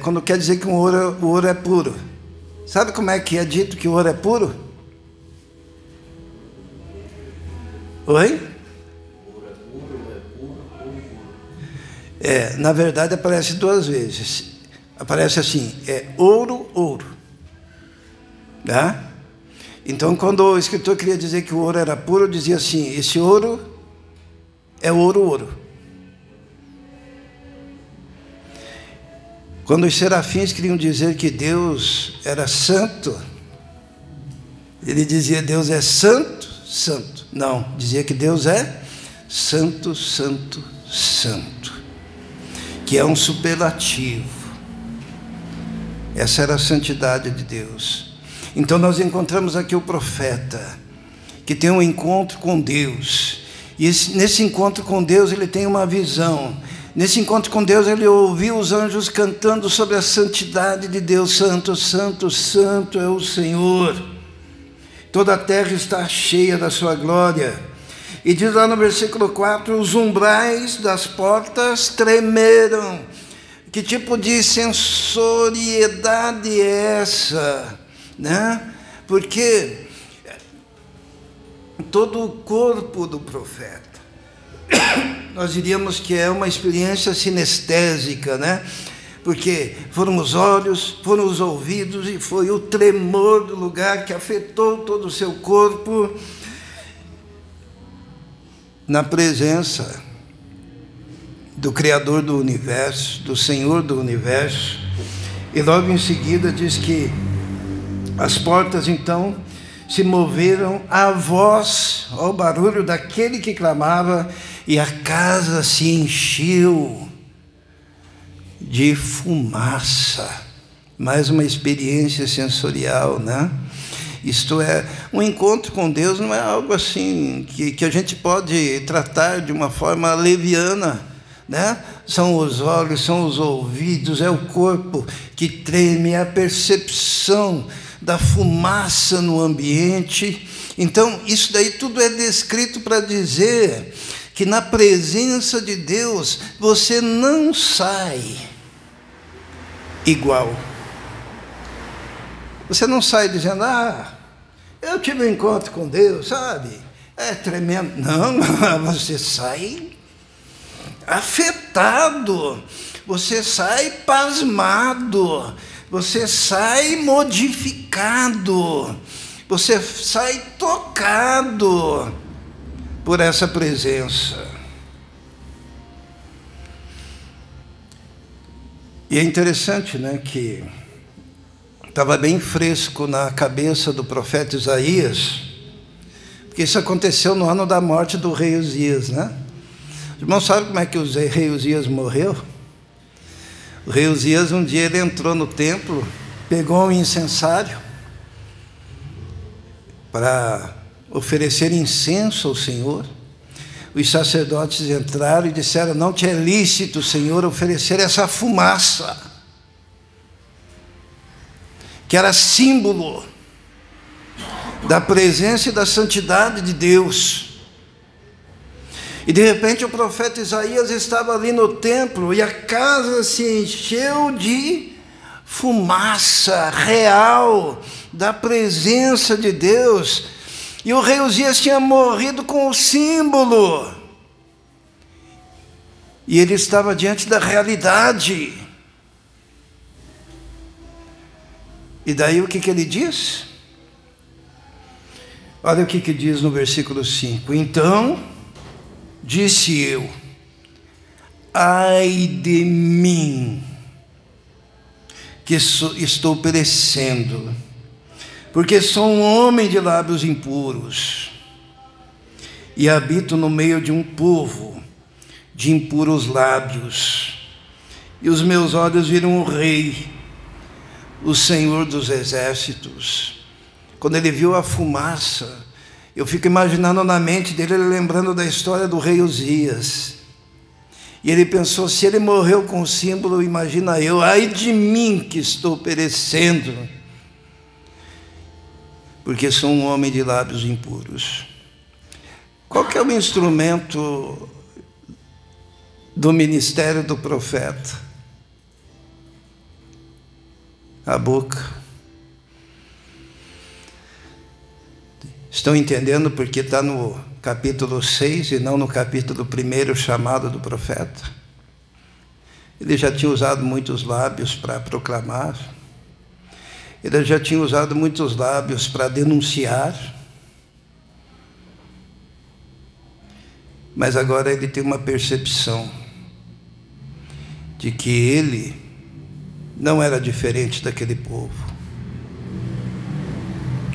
quando quer dizer que o ouro é puro. Sabe como é que é dito que o ouro é puro? Oi? Na verdade aparece 2 vezes. Aparece assim, ouro, ouro. Tá? Então, quando o escritor queria dizer que o ouro era puro, dizia assim: esse ouro é ouro, ouro. Quando os serafins queriam dizer que Deus era santo, ele dizia: Deus é santo, santo. Não, dizia que Deus é santo, santo, santo, que é um superlativo. Essa era a santidade de Deus. Então nós encontramos aqui o profeta, que tem um encontro com Deus, e nesse encontro com Deus ele tem uma visão. Nesse encontro com Deus ele ouviu os anjos cantando sobre a santidade de Deus. Santo, santo, santo é o Senhor, toda a terra está cheia da sua glória. E diz lá no versículo 4, os umbrais das portas tremeram. Que tipo de sensoriedade é essa? né? Porque todo o corpo do profeta, nós diríamos que é uma experiência sinestésica, né? Porque foram os olhos, foram os ouvidos e foi o tremor do lugar que afetou todo o seu corpo na presença do Criador do Universo, do Senhor do Universo. E logo em seguida diz que as portas então se moveram à voz, ao barulho daquele que clamava, e a casa se encheu de fumaça. Mais uma experiência sensorial, né? Isto é, um encontro com Deus não é algo assim que a gente pode tratar de uma forma leviana, né? São os olhos, são os ouvidos, é o corpo que treme, é a percepção da fumaça no ambiente. Então, isso daí tudo é descrito para dizer que na presença de Deus você não sai igual. Você não sai dizendo, eu tive um encontro com Deus, sabe? É tremendo. Não, você sai afetado, você sai pasmado, você sai modificado, você sai tocado por essa presença. E é interessante, né, que estava bem fresco na cabeça do profeta Isaías, porque isso aconteceu no ano da morte do rei Uzias, né? Os irmãos sabem como é que o rei Uzias morreu? O rei Uzias, um dia ele entrou no templo, pegou um incensário para oferecer incenso ao Senhor. Os sacerdotes entraram e disseram, não te é lícito, Senhor, oferecer essa fumaça, que era símbolo da presença e da santidade de Deus. E de repente o profeta Isaías estava ali no templo e a casa se encheu de fumaça real da presença de Deus. E o rei Uzias tinha morrido com o símbolo. E ele estava diante da realidade. E daí o que ele diz? Olha o que diz no versículo 5. Então, disse eu, ai de mim, que estou perecendo, porque sou um homem de lábios impuros, e habito no meio de um povo de impuros lábios, e os meus olhos viram o Rei, o Senhor dos exércitos. Quando ele viu a fumaça, eu fico imaginando na mente dele, ele lembrando da história do rei Uzias. E ele pensou, se ele morreu com o símbolo, imagina eu, ai de mim que estou perecendo, porque sou um homem de lábios impuros. Qual que é o instrumento do ministério do profeta? A boca. Estão entendendo porque está no capítulo 6 e não no capítulo 1, chamado do profeta? Ele já tinha usado muitos lábios para proclamar, ele já tinha usado muitos lábios para denunciar, mas agora ele tem uma percepção de que ele não era diferente daquele povo.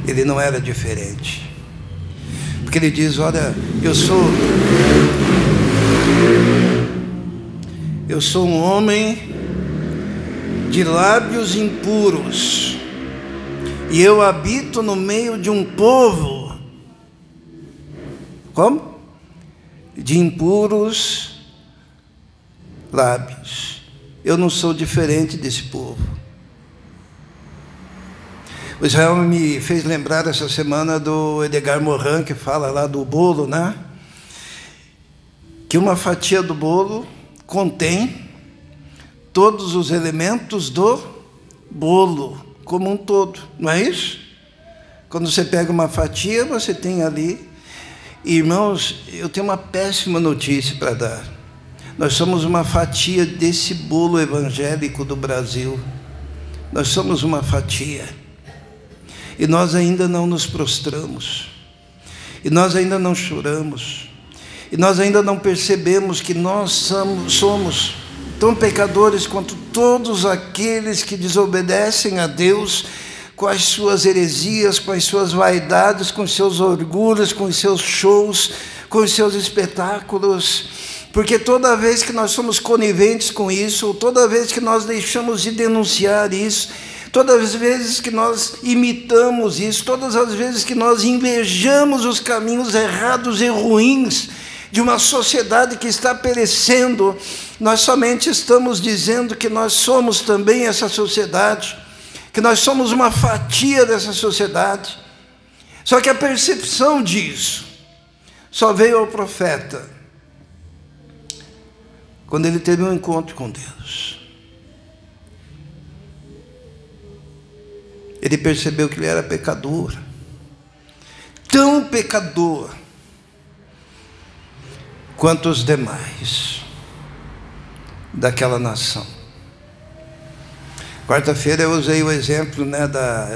Ele não era diferente. Porque ele diz, olha, eu sou um homem de lábios impuros, e eu habito no meio de um povo, como? De impuros lábios. Eu não sou diferente desse povo. O Israel me fez lembrar essa semana do Edgar Morin, que fala lá do bolo, né? Que uma fatia do bolo contém todos os elementos do bolo, como um todo, não é isso? Quando você pega uma fatia, você tem ali. Irmãos, eu tenho uma péssima notícia para dar. Nós somos uma fatia desse bolo evangélico do Brasil. Nós somos uma fatia. E nós ainda não nos prostramos. E nós ainda não choramos. E nós ainda não percebemos que nós somos tão pecadores quanto todos aqueles que desobedecem a Deus com as suas heresias, com as suas vaidades, com os seus orgulhos, com os seus shows, com os seus espetáculos. Porque toda vez que nós somos coniventes com isso, toda vez que nós deixamos de denunciar isso, todas as vezes que nós imitamos isso, todas as vezes que nós invejamos os caminhos errados e ruins de uma sociedade que está perecendo, nós somente estamos dizendo que nós somos também essa sociedade, que nós somos uma fatia dessa sociedade. Só que a percepção disso só veio ao profeta quando ele teve um encontro com Deus. Ele percebeu que ele era pecador, tão pecador quanto os demais daquela nação. Quarta-feira eu usei o exemplo,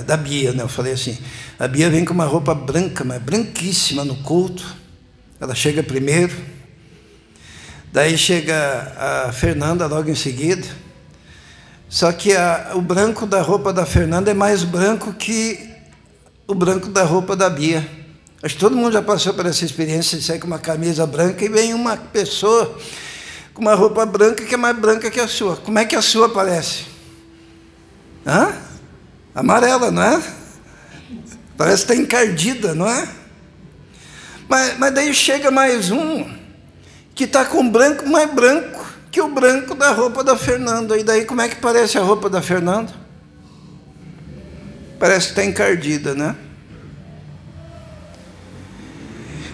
da Bia, Eu falei assim, a Bia vem com uma roupa branca, mas branquíssima no culto. Ela chega primeiro, daí chega a Fernanda logo em seguida. Só que o branco da roupa da Fernanda é mais branco que o branco da roupa da Bia. Acho que todo mundo já passou por essa experiência de sair com uma camisa branca e vem uma pessoa com uma roupa branca que é mais branca que a sua. Como é que a sua parece? Amarela, não é? Parece que está encardida, não é? Mas daí chega mais um que está com branco mais branco que o branco da roupa da Fernanda. E daí como é que parece a roupa da Fernanda? Parece que está encardida, né?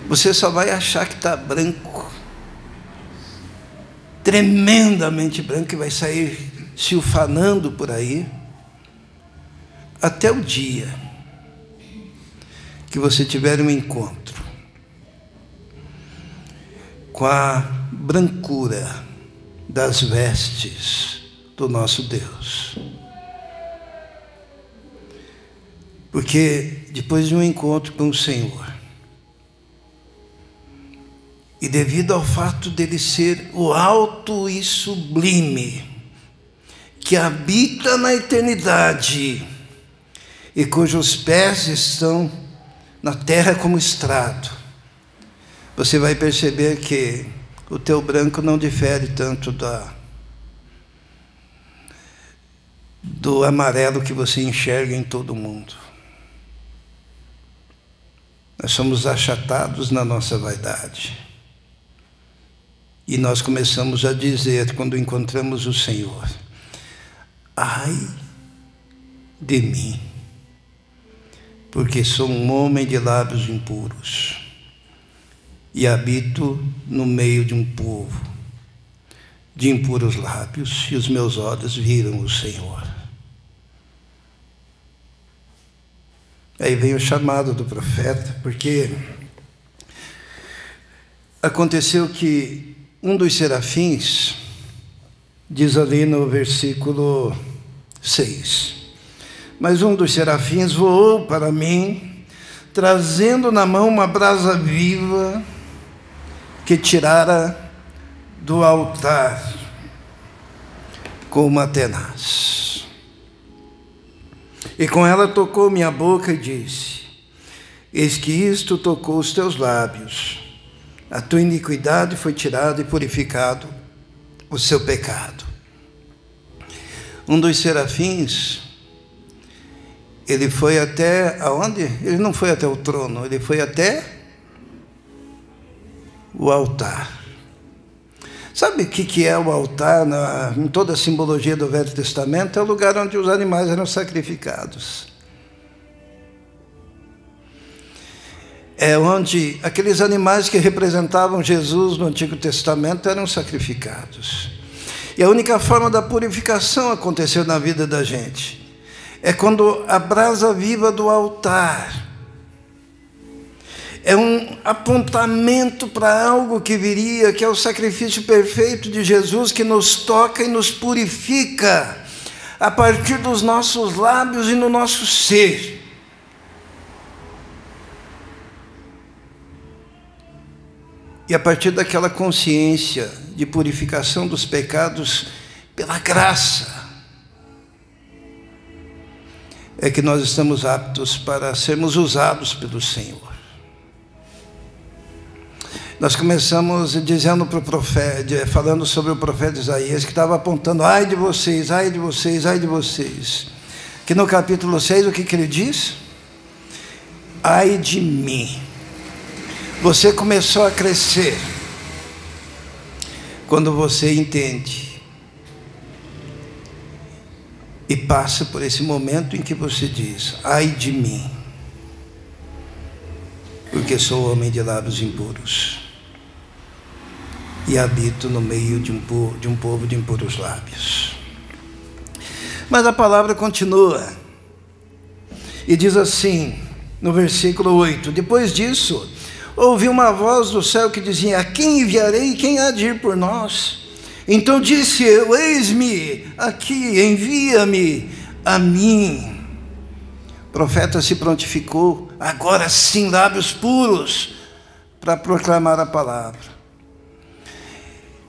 Você só vai achar que está branco, tremendamente branco, e vai sair se ufanando por aí, até o dia que você tiver um encontro com a brancura das vestes do nosso Deus. Porque depois de um encontro com o Senhor, e devido ao fato dele ser o alto e sublime, que habita na eternidade, e cujos pés estão na terra como estrado, você vai perceber que o teu branco não difere tanto do amarelo que você enxerga em todo mundo. Nós somos achatados na nossa vaidade. E nós começamos a dizer, quando encontramos o Senhor, ai de mim, porque sou um homem de lábios impuros e habito no meio de um povo de impuros lábios, e os meus olhos viram o Senhor. Aí vem o chamado do profeta, porque aconteceu que um dos serafins, diz ali no versículo 6, mas um dos serafins voou para mim, trazendo na mão uma brasa viva que tirara do altar com uma tenaz. E com ela tocou minha boca e disse: eis que isto tocou os teus lábios, a tua iniquidade foi tirada e purificado o seu pecado. Um dos serafins, ele foi até aonde? Ele não foi até o trono, ele foi até o altar. Sabe o que é o altar? Em toda a simbologia do Velho Testamento, é o lugar onde os animais eram sacrificados. É onde aqueles animais que representavam Jesus no Antigo Testamento eram sacrificados. E a única forma da purificação aconteceu na vida da gente É quando a brasa viva do altar é um apontamento para algo que viria, que é o sacrifício perfeito de Jesus, que nos toca e nos purifica a partir dos nossos lábios e no nosso ser. E a partir daquela consciência de purificação dos pecados pela graça, é que nós estamos aptos para sermos usados pelo Senhor. Nós começamos dizendo para o profeta, falando sobre o profeta Isaías, que estava apontando: ai de vocês, ai de vocês, ai de vocês. Que no capítulo 6, o que ele diz? Ai de mim. Você começou a crescer quando você entende e passa por esse momento em que você diz: ai de mim, porque sou homem de lábios impuros e habito no meio de um povo de impuros lábios. Mas a palavra continua e diz assim, no versículo 8: depois disso, ouvi uma voz do céu que dizia: a quem enviarei e quem há de ir por nós? Então disse eu: eis-me aqui, envia-me a mim. O profeta se prontificou, agora sim, lábios puros, para proclamar a palavra.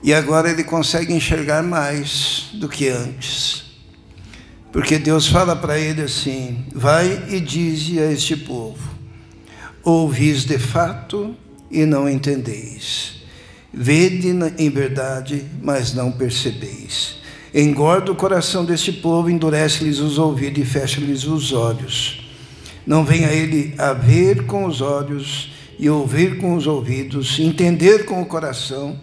E agora ele consegue enxergar mais do que antes, porque Deus fala para ele assim: vai e dize a este povo: ouvis de fato e não entendeis, vede em verdade, mas não percebeis. Engorda o coração deste povo, endurece-lhes os ouvidos e fecha-lhes os olhos. Não venha ele a ver com os olhos e ouvir com os ouvidos, entender com o coração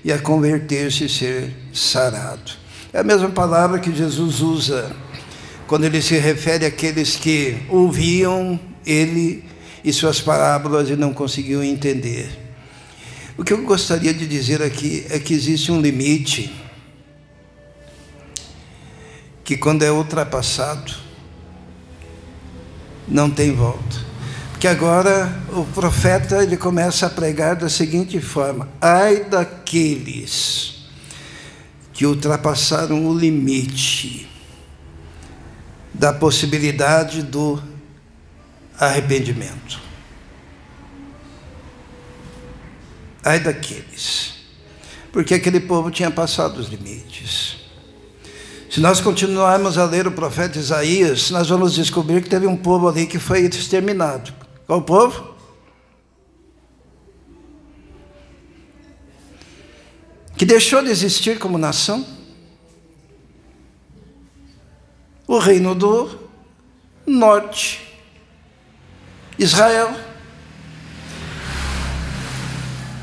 e a converter-se e ser sarado. É a mesma palavra que Jesus usa quando ele se refere àqueles que ouviam ele e suas parábolas e não conseguiam entender. O que eu gostaria de dizer aqui é que existe um limite que, quando é ultrapassado, não tem volta. Porque agora o profeta ele começa a pregar da seguinte forma: ai daqueles que ultrapassaram o limite da possibilidade do arrependimento. Ai daqueles, porque aquele povo tinha passado os limites. Se nós continuarmos a ler o profeta Isaías, nós vamos descobrir que teve um povo ali que foi exterminado. Qual povo? Que deixou de existir como nação. O reino do norte, Israel.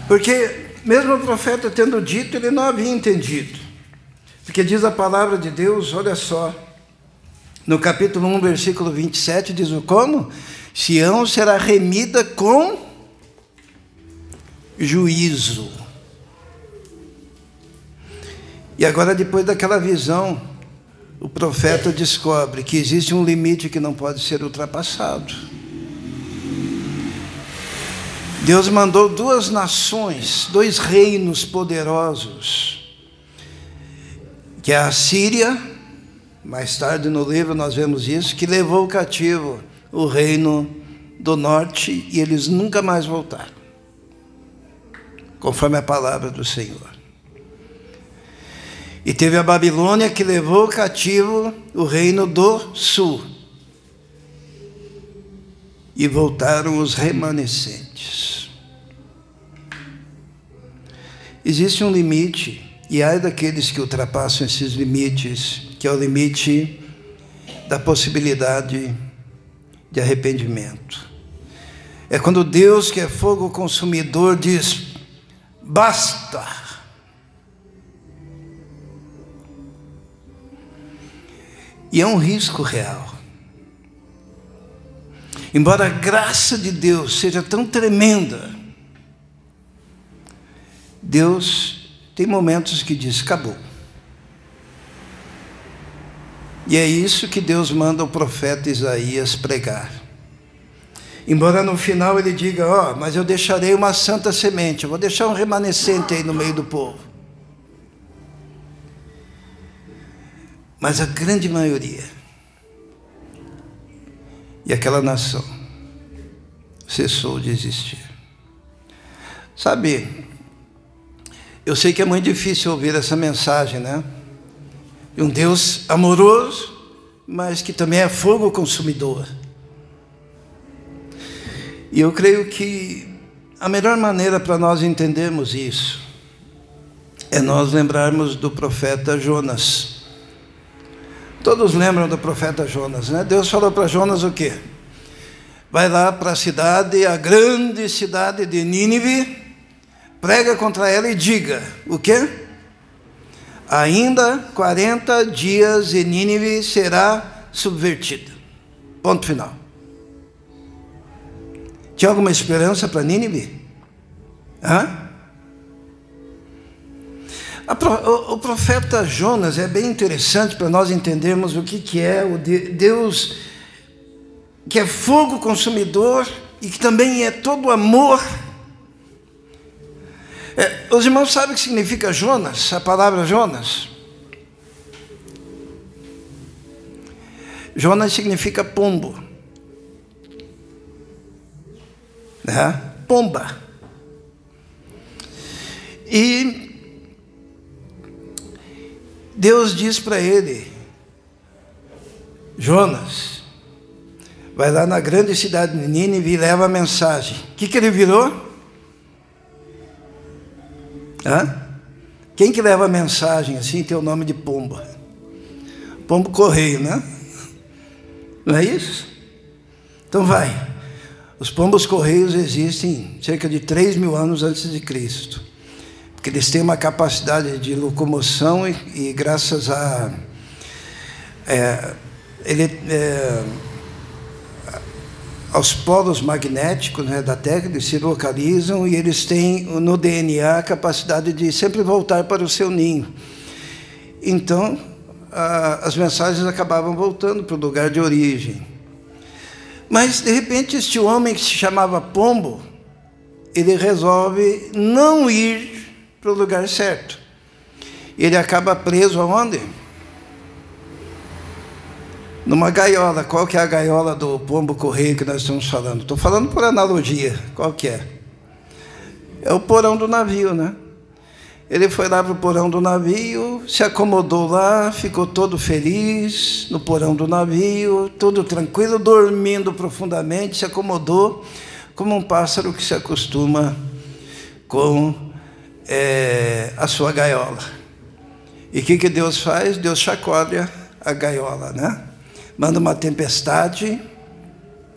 Porque mesmo o profeta tendo dito, ele não havia entendido. Porque diz a palavra de Deus, olha só, no capítulo 1, versículo 27, diz o como? Sião será remida com juízo. E agora, depois daquela visão, o profeta descobre que existe um limite que não pode ser ultrapassado. Deus mandou duas nações, dois reinos poderosos, que é a Síria, mais tarde no livro nós vemos isso, que levou cativo o reino do norte e eles nunca mais voltaram, conforme a palavra do Senhor. E teve a Babilônia que levou cativo o reino do sul. E voltaram os remanescentes. Existe um limite, e ai daqueles que ultrapassam esses limites, que é o limite da possibilidade de arrependimento. É quando Deus, que é fogo consumidor, diz: basta. E é um risco real. Embora a graça de Deus seja tão tremenda, Deus tem momentos que diz: acabou. E é isso que Deus manda o profeta Isaías pregar. Embora no final ele diga, ó, mas eu deixarei uma santa semente, eu vou deixar um remanescente aí no meio do povo. Mas a grande maioria, e aquela nação, cessou de existir. Sabe, eu sei que é muito difícil ouvir essa mensagem, né? De um Deus amoroso, mas que também é fogo consumidor. E eu creio que a melhor maneira para nós entendermos isso é nós lembrarmos do profeta Jonas. Todos lembram do profeta Jonas, né? Deus falou para Jonas o quê? Vai lá para a cidade, a grande cidade de Nínive, prega contra ela e diga, o quê? Ainda 40 dias e Nínive será subvertida. Ponto final. Tinha alguma esperança para Nínive? Hã? O profeta Jonas é bem interessante para nós entendermos o que é o Deus que é fogo consumidor e que também é todo amor. Os irmãos sabem o que significa Jonas, a palavra Jonas? Jonas significa pombo, né? Pomba. E Deus diz para ele, Jonas, vai lá na grande cidade de Nínive e leva a mensagem. O que ele virou? Hã? Quem que leva a mensagem assim tem o nome de pomba? Pombo correio, né? Não é isso? Então vai. Os pombos correios existem cerca de 3.000 anos antes de Cristo. Porque eles têm uma capacidade de locomoção e graças a aos polos magnéticos, né, da Terra, eles se localizam e eles têm no DNA a capacidade de sempre voltar para o seu ninho. Então, as mensagens acabavam voltando para o lugar de origem. Mas, de repente, este homem que se chamava Pombo, ele resolve não ir para o lugar certo. Ele acaba preso aonde? Numa gaiola. Qual que é a gaiola do pombo correio que nós estamos falando? Estou falando por analogia. Qual que é? É o porão do navio, né? Ele foi lá para o porão do navio, se acomodou lá, ficou todo feliz no porão do navio, tudo tranquilo, dormindo profundamente, se acomodou como um pássaro que se acostuma com a sua gaiola. E o que Deus faz? Deus chacoalha a gaiola, né? Manda uma tempestade,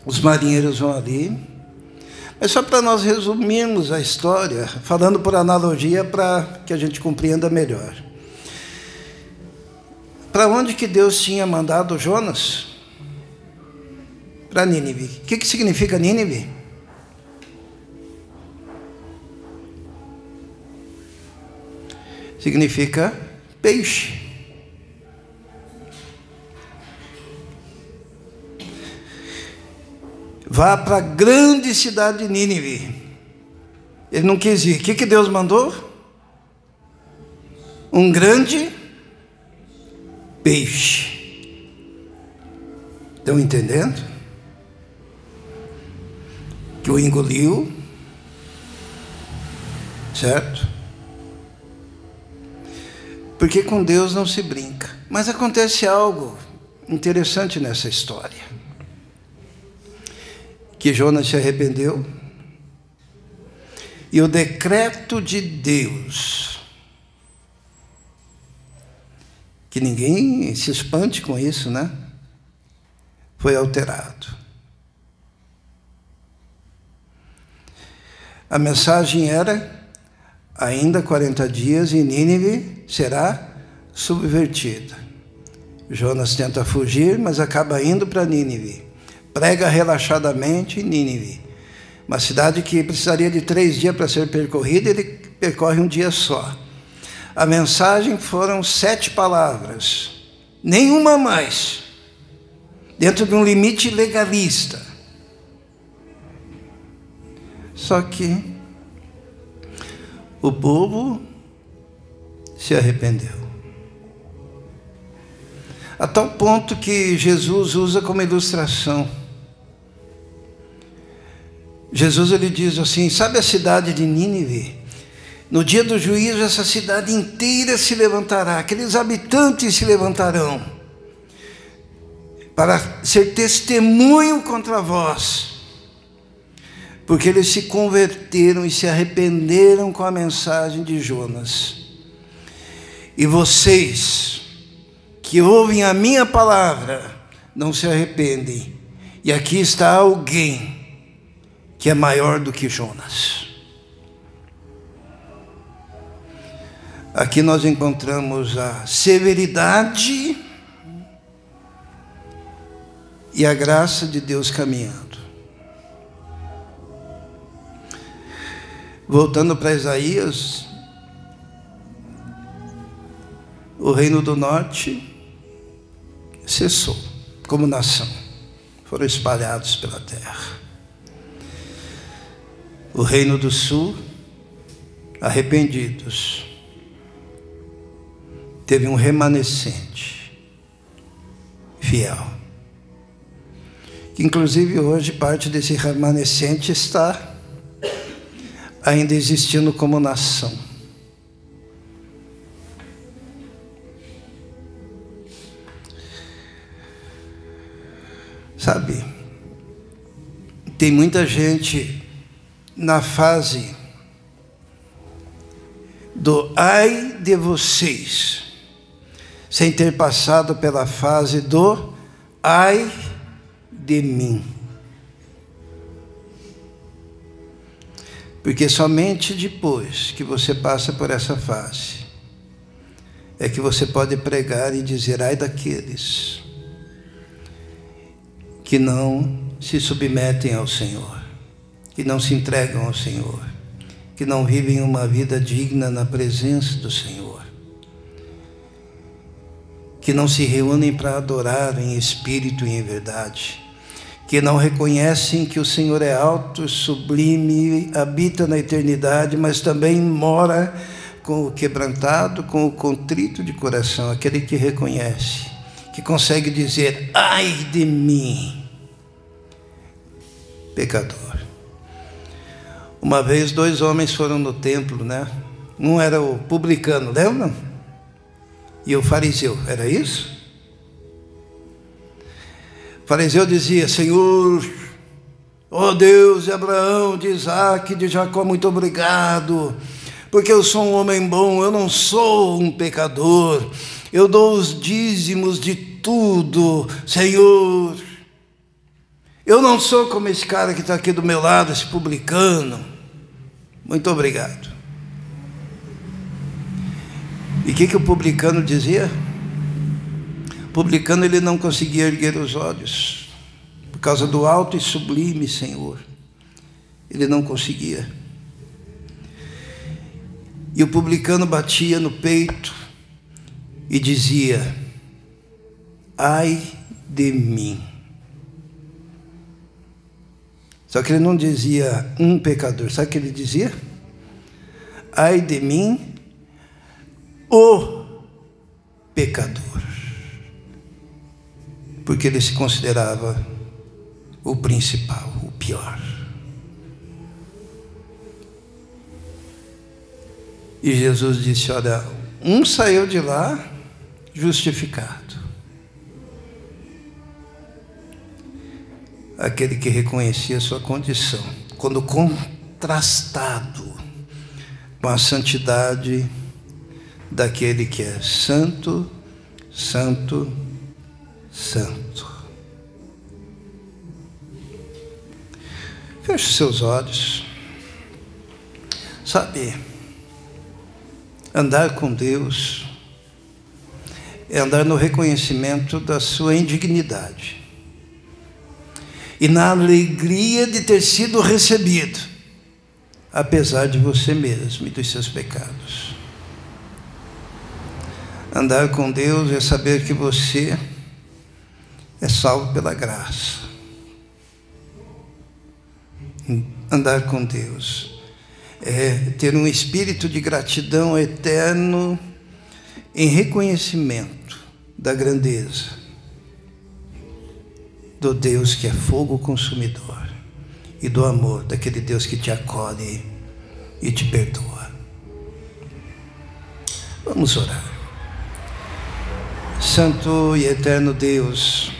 os marinheiros vão ali. Mas só para nós resumirmos a história, falando por analogia para que a gente compreenda melhor. Para onde que Deus tinha mandado Jonas? Para Nínive. O que significa Nínive? Significa peixe. Vá para a grande cidade de Nínive. Ele não quis ir. O que Deus mandou? Um grande peixe. Estão entendendo? Que o engoliu. Certo? Porque com Deus não se brinca. Mas acontece algo interessante nessa história. Que Jonas se arrependeu. E o decreto de Deus, que ninguém se espante com isso, né? Foi alterado. A mensagem era: ainda 40 dias e Nínive será subvertida. Jonas tenta fugir, mas acaba indo para Nínive. Prega relaxadamente em Nínive. Uma cidade que precisaria de 3 dias para ser percorrida, ele percorre um dia só. A mensagem foram 7 palavras. nenhuma mais, dentro de um limite legalista. Só que o povo se arrependeu. A tal ponto que Jesus usa como ilustração. Jesus ele diz assim: sabe a cidade de Nínive? No dia do juízo essa cidade inteira se levantará, aqueles habitantes se levantarão para ser testemunho contra vós, porque eles se converteram e se arrependeram com a mensagem de Jonas. E vocês que ouvem a minha palavra não se arrependem. E aqui está alguém que é maior do que Jonas. Aqui nós encontramos a severidade e a graça de Deus caminhando. Voltando para Isaías, o reino do norte cessou como nação, foram espalhados pela terra. O reino do sul, arrependidos, teve um remanescente fiel, que inclusive hoje parte desse remanescente está ainda existindo como nação. Sabe, tem muita gente na fase do ai de vocês, sem ter passado pela fase do ai de mim. Porque somente depois que você passa por essa fase é que você pode pregar e dizer: ai daqueles que não se submetem ao Senhor, que não se entregam ao Senhor, que não vivem uma vida digna na presença do Senhor, que não se reúnem para adorar em espírito e em verdade, que não reconhecem que o Senhor é alto, sublime, habita na eternidade, mas também mora com o quebrantado, com o contrito de coração, aquele que reconhece, que consegue dizer: ai de mim, pecador. Uma vez 2 homens foram no templo, né? Um era o publicano, lembra? E o fariseu, era isso? O fariseu dizia: Senhor, ó Deus de Abraão, de Isaac, de Jacó, muito obrigado, porque eu sou um homem bom, eu não sou um pecador, eu dou os dízimos de tudo, Senhor. Eu não sou como esse cara que está aqui do meu lado, esse publicano. Muito obrigado. E o que o publicano dizia? O publicano ele não conseguia erguer os olhos, por causa do alto e sublime Senhor. Ele não conseguia. E o publicano batia no peito e dizia: ai de mim. Só que ele não dizia um pecador, sabe o que ele dizia? Ai de mim, o pecador. Porque ele se considerava o principal, o pior. E Jesus disse: olha, um saiu de lá justificado. Aquele que reconhecia sua condição, quando contrastado com a santidade daquele que é santo, santo, santo. Feche seus olhos. Sabe, andar com Deus é andar no reconhecimento da sua indignidade e na alegria de ter sido recebido, apesar de você mesmo e dos seus pecados. Andar com Deus é saber que você é salvo pela graça. Andar com Deus é ter um espírito de gratidão eterno em reconhecimento da grandeza do Deus que é fogo consumidor e do amor daquele Deus que te acolhe e te perdoa. Vamos orar. Santo e eterno Deus,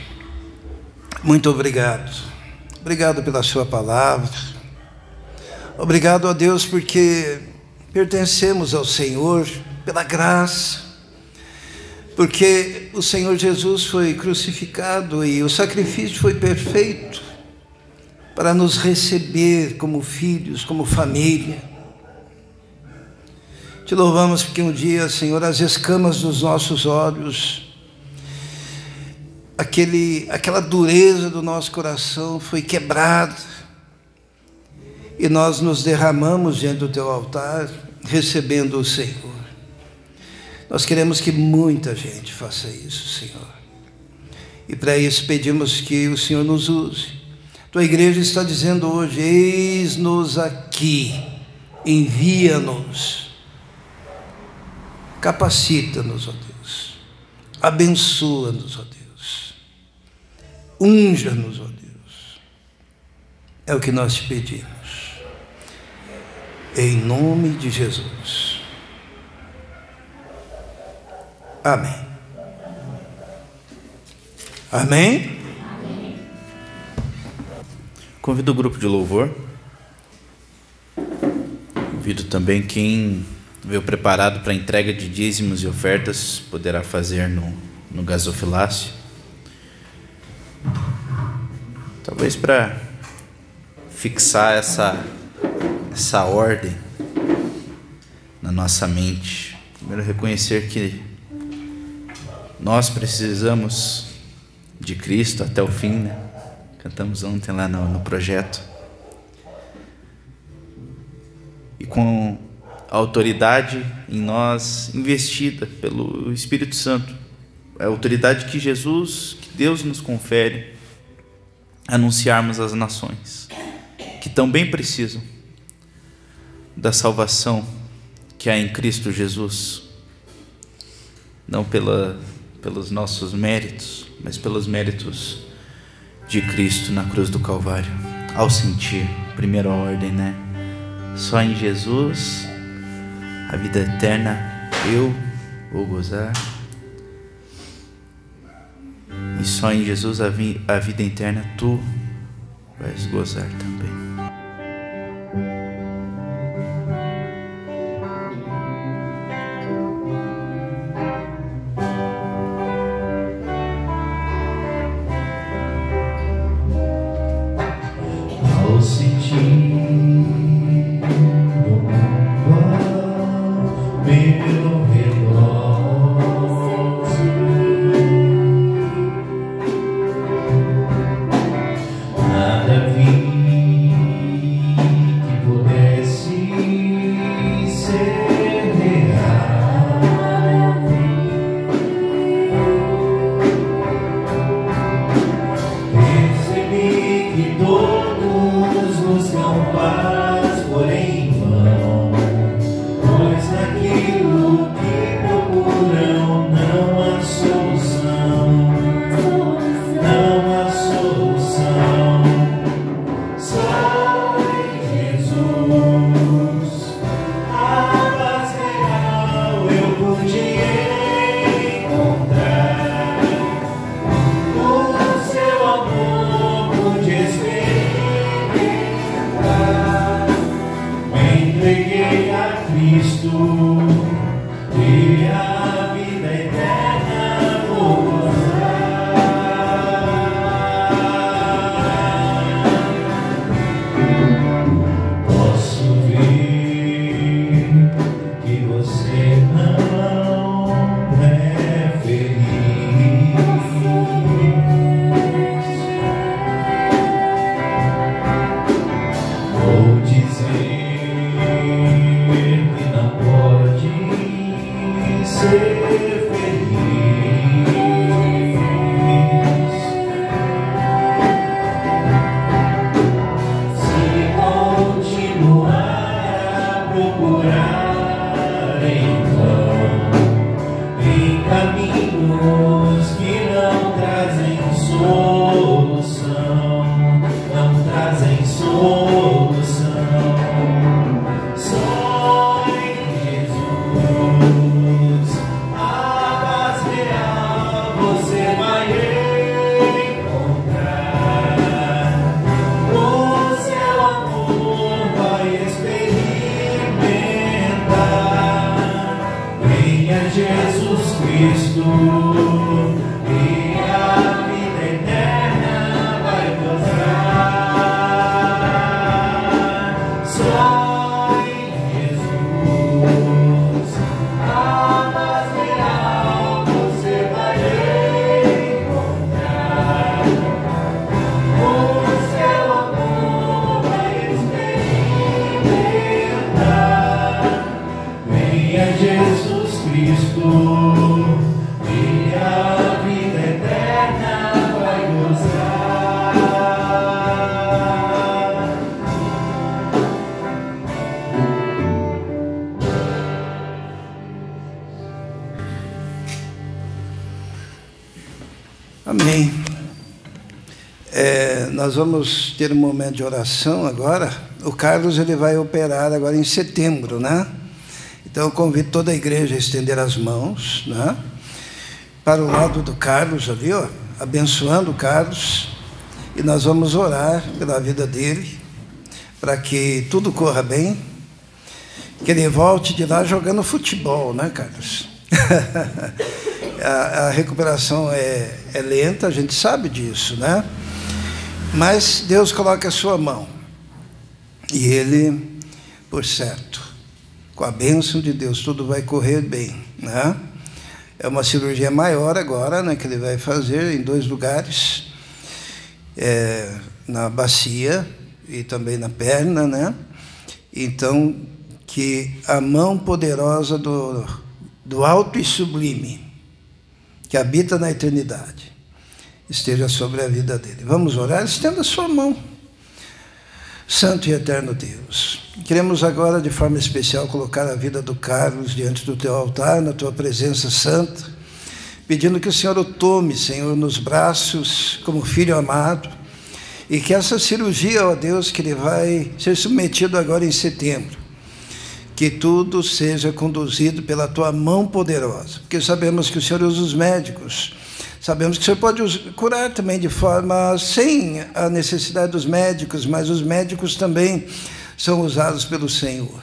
muito obrigado. Obrigado pela sua palavra. Obrigado a Deus porque pertencemos ao Senhor pela graça, porque o Senhor Jesus foi crucificado e o sacrifício foi perfeito para nos receber como filhos, como família. Te louvamos porque um dia, Senhor, as escamas dos nossos olhos, aquela dureza do nosso coração foi quebrada e nós nos derramamos diante do teu altar, recebendo o Senhor. Nós queremos que muita gente faça isso, Senhor. E para isso pedimos que o Senhor nos use. Tua igreja está dizendo hoje: eis-nos aqui, envia-nos, capacita-nos, ó Deus, abençoa-nos, ó Deus, unja-nos, ó Deus. É o que nós te pedimos. Em nome de Jesus. Amém. Amém? Convido o grupo de louvor. Convido também quem veio preparado para a entrega de dízimos e ofertas, poderá fazer no gasofilácio. Talvez para fixar essa ordem na nossa mente. Primeiro, reconhecer que nós precisamos de Cristo até o fim, né? Cantamos ontem lá no projeto. E com a autoridade em nós investida pelo Espírito Santo, a autoridade que Jesus, que Deus nos confere, anunciarmos às nações que também precisam da salvação que há em Cristo Jesus, não pelos nossos méritos, mas pelos méritos de Cristo na cruz do Calvário. Ao sentir, primeira ordem, né? Só em Jesus a vida eterna eu vou gozar, e só em Jesus a vida eterna tu vais gozar também. Ao sentir meu redor, nada vi Nós vamos ter um momento de oração agora. O Carlos ele vai operar agora em setembro, né? Então eu convido toda a igreja a estender as mãos, né? Para o lado do Carlos ali, ó, abençoando o Carlos. E nós vamos orar pela vida dele, para que tudo corra bem, que ele volte de lá jogando futebol, né, Carlos? A recuperação é lenta, a gente sabe disso, né? Mas Deus coloca a sua mão. E ele, por certo, com a bênção de Deus, tudo vai correr bem, né? É uma cirurgia maior agora, né, que ele vai fazer em 2 lugares, na bacia e também na perna, né? Então, que a mão poderosa do alto e sublime, que habita na eternidade, esteja sobre a vida dele. Vamos orar? Estenda a sua mão. Santo e eterno Deus, queremos agora de forma especial colocar a vida do Carlos diante do teu altar, na tua presença santa, pedindo que o Senhor o tome, Senhor, nos braços como filho amado, e que essa cirurgia, ó Deus, que ele vai ser submetido agora em setembro, que tudo seja conduzido pela tua mão poderosa, porque sabemos que o Senhor usa os médicos, sabemos que o Senhor pode curar também de forma sem a necessidade dos médicos, mas os médicos também são usados pelo Senhor.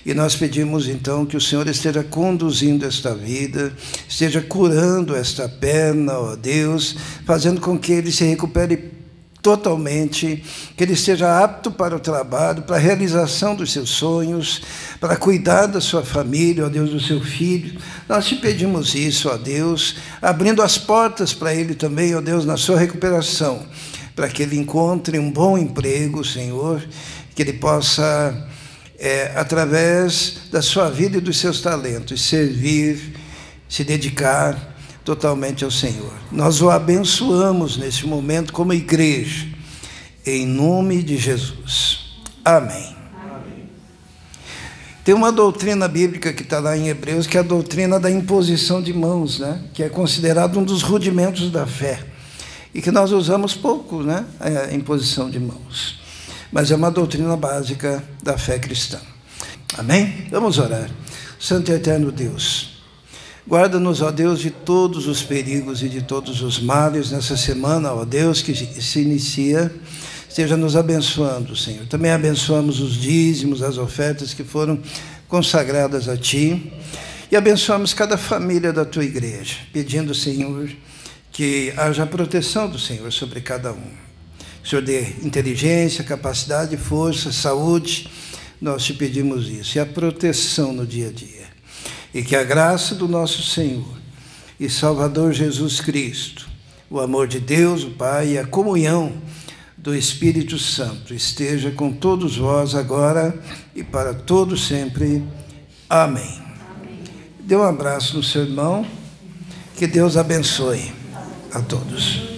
E nós pedimos então que o Senhor esteja conduzindo esta vida, esteja curando esta perna, ó Deus, fazendo com que ele se recupere totalmente, que ele esteja apto para o trabalho, para a realização dos seus sonhos, para cuidar da sua família, ó Deus, do seu filho. Nós te pedimos isso, ó Deus, abrindo as portas para ele também, ó Deus, na sua recuperação, para que ele encontre um bom emprego, Senhor, que ele possa, através da sua vida e dos seus talentos, servir, se dedicar totalmente ao Senhor. Nós o abençoamos nesse momento como igreja, em nome de Jesus. Amém. Amém. Tem uma doutrina bíblica que está lá em Hebreus, que é a doutrina da imposição de mãos, né? Que é considerado um dos rudimentos da fé, e que nós usamos pouco, né? A imposição de mãos. Mas é uma doutrina básica da fé cristã. Amém? Vamos orar. Santo e eterno Deus, guarda-nos, ó Deus, de todos os perigos e de todos os males nessa semana, ó Deus, que se inicia. Esteja nos abençoando, Senhor. Também abençoamos os dízimos, as ofertas que foram consagradas a Ti. E abençoamos cada família da Tua igreja, pedindo, Senhor, que haja a proteção do Senhor sobre cada um. Que o Senhor dê inteligência, capacidade, força, saúde. Nós te pedimos isso. E a proteção no dia a dia. E que a graça do nosso Senhor e Salvador Jesus Cristo, o amor de Deus, o Pai, e a comunhão do Espírito Santo esteja com todos vós agora e para todos sempre. Amém. Dê um abraço no seu irmão. Que Deus abençoe a todos.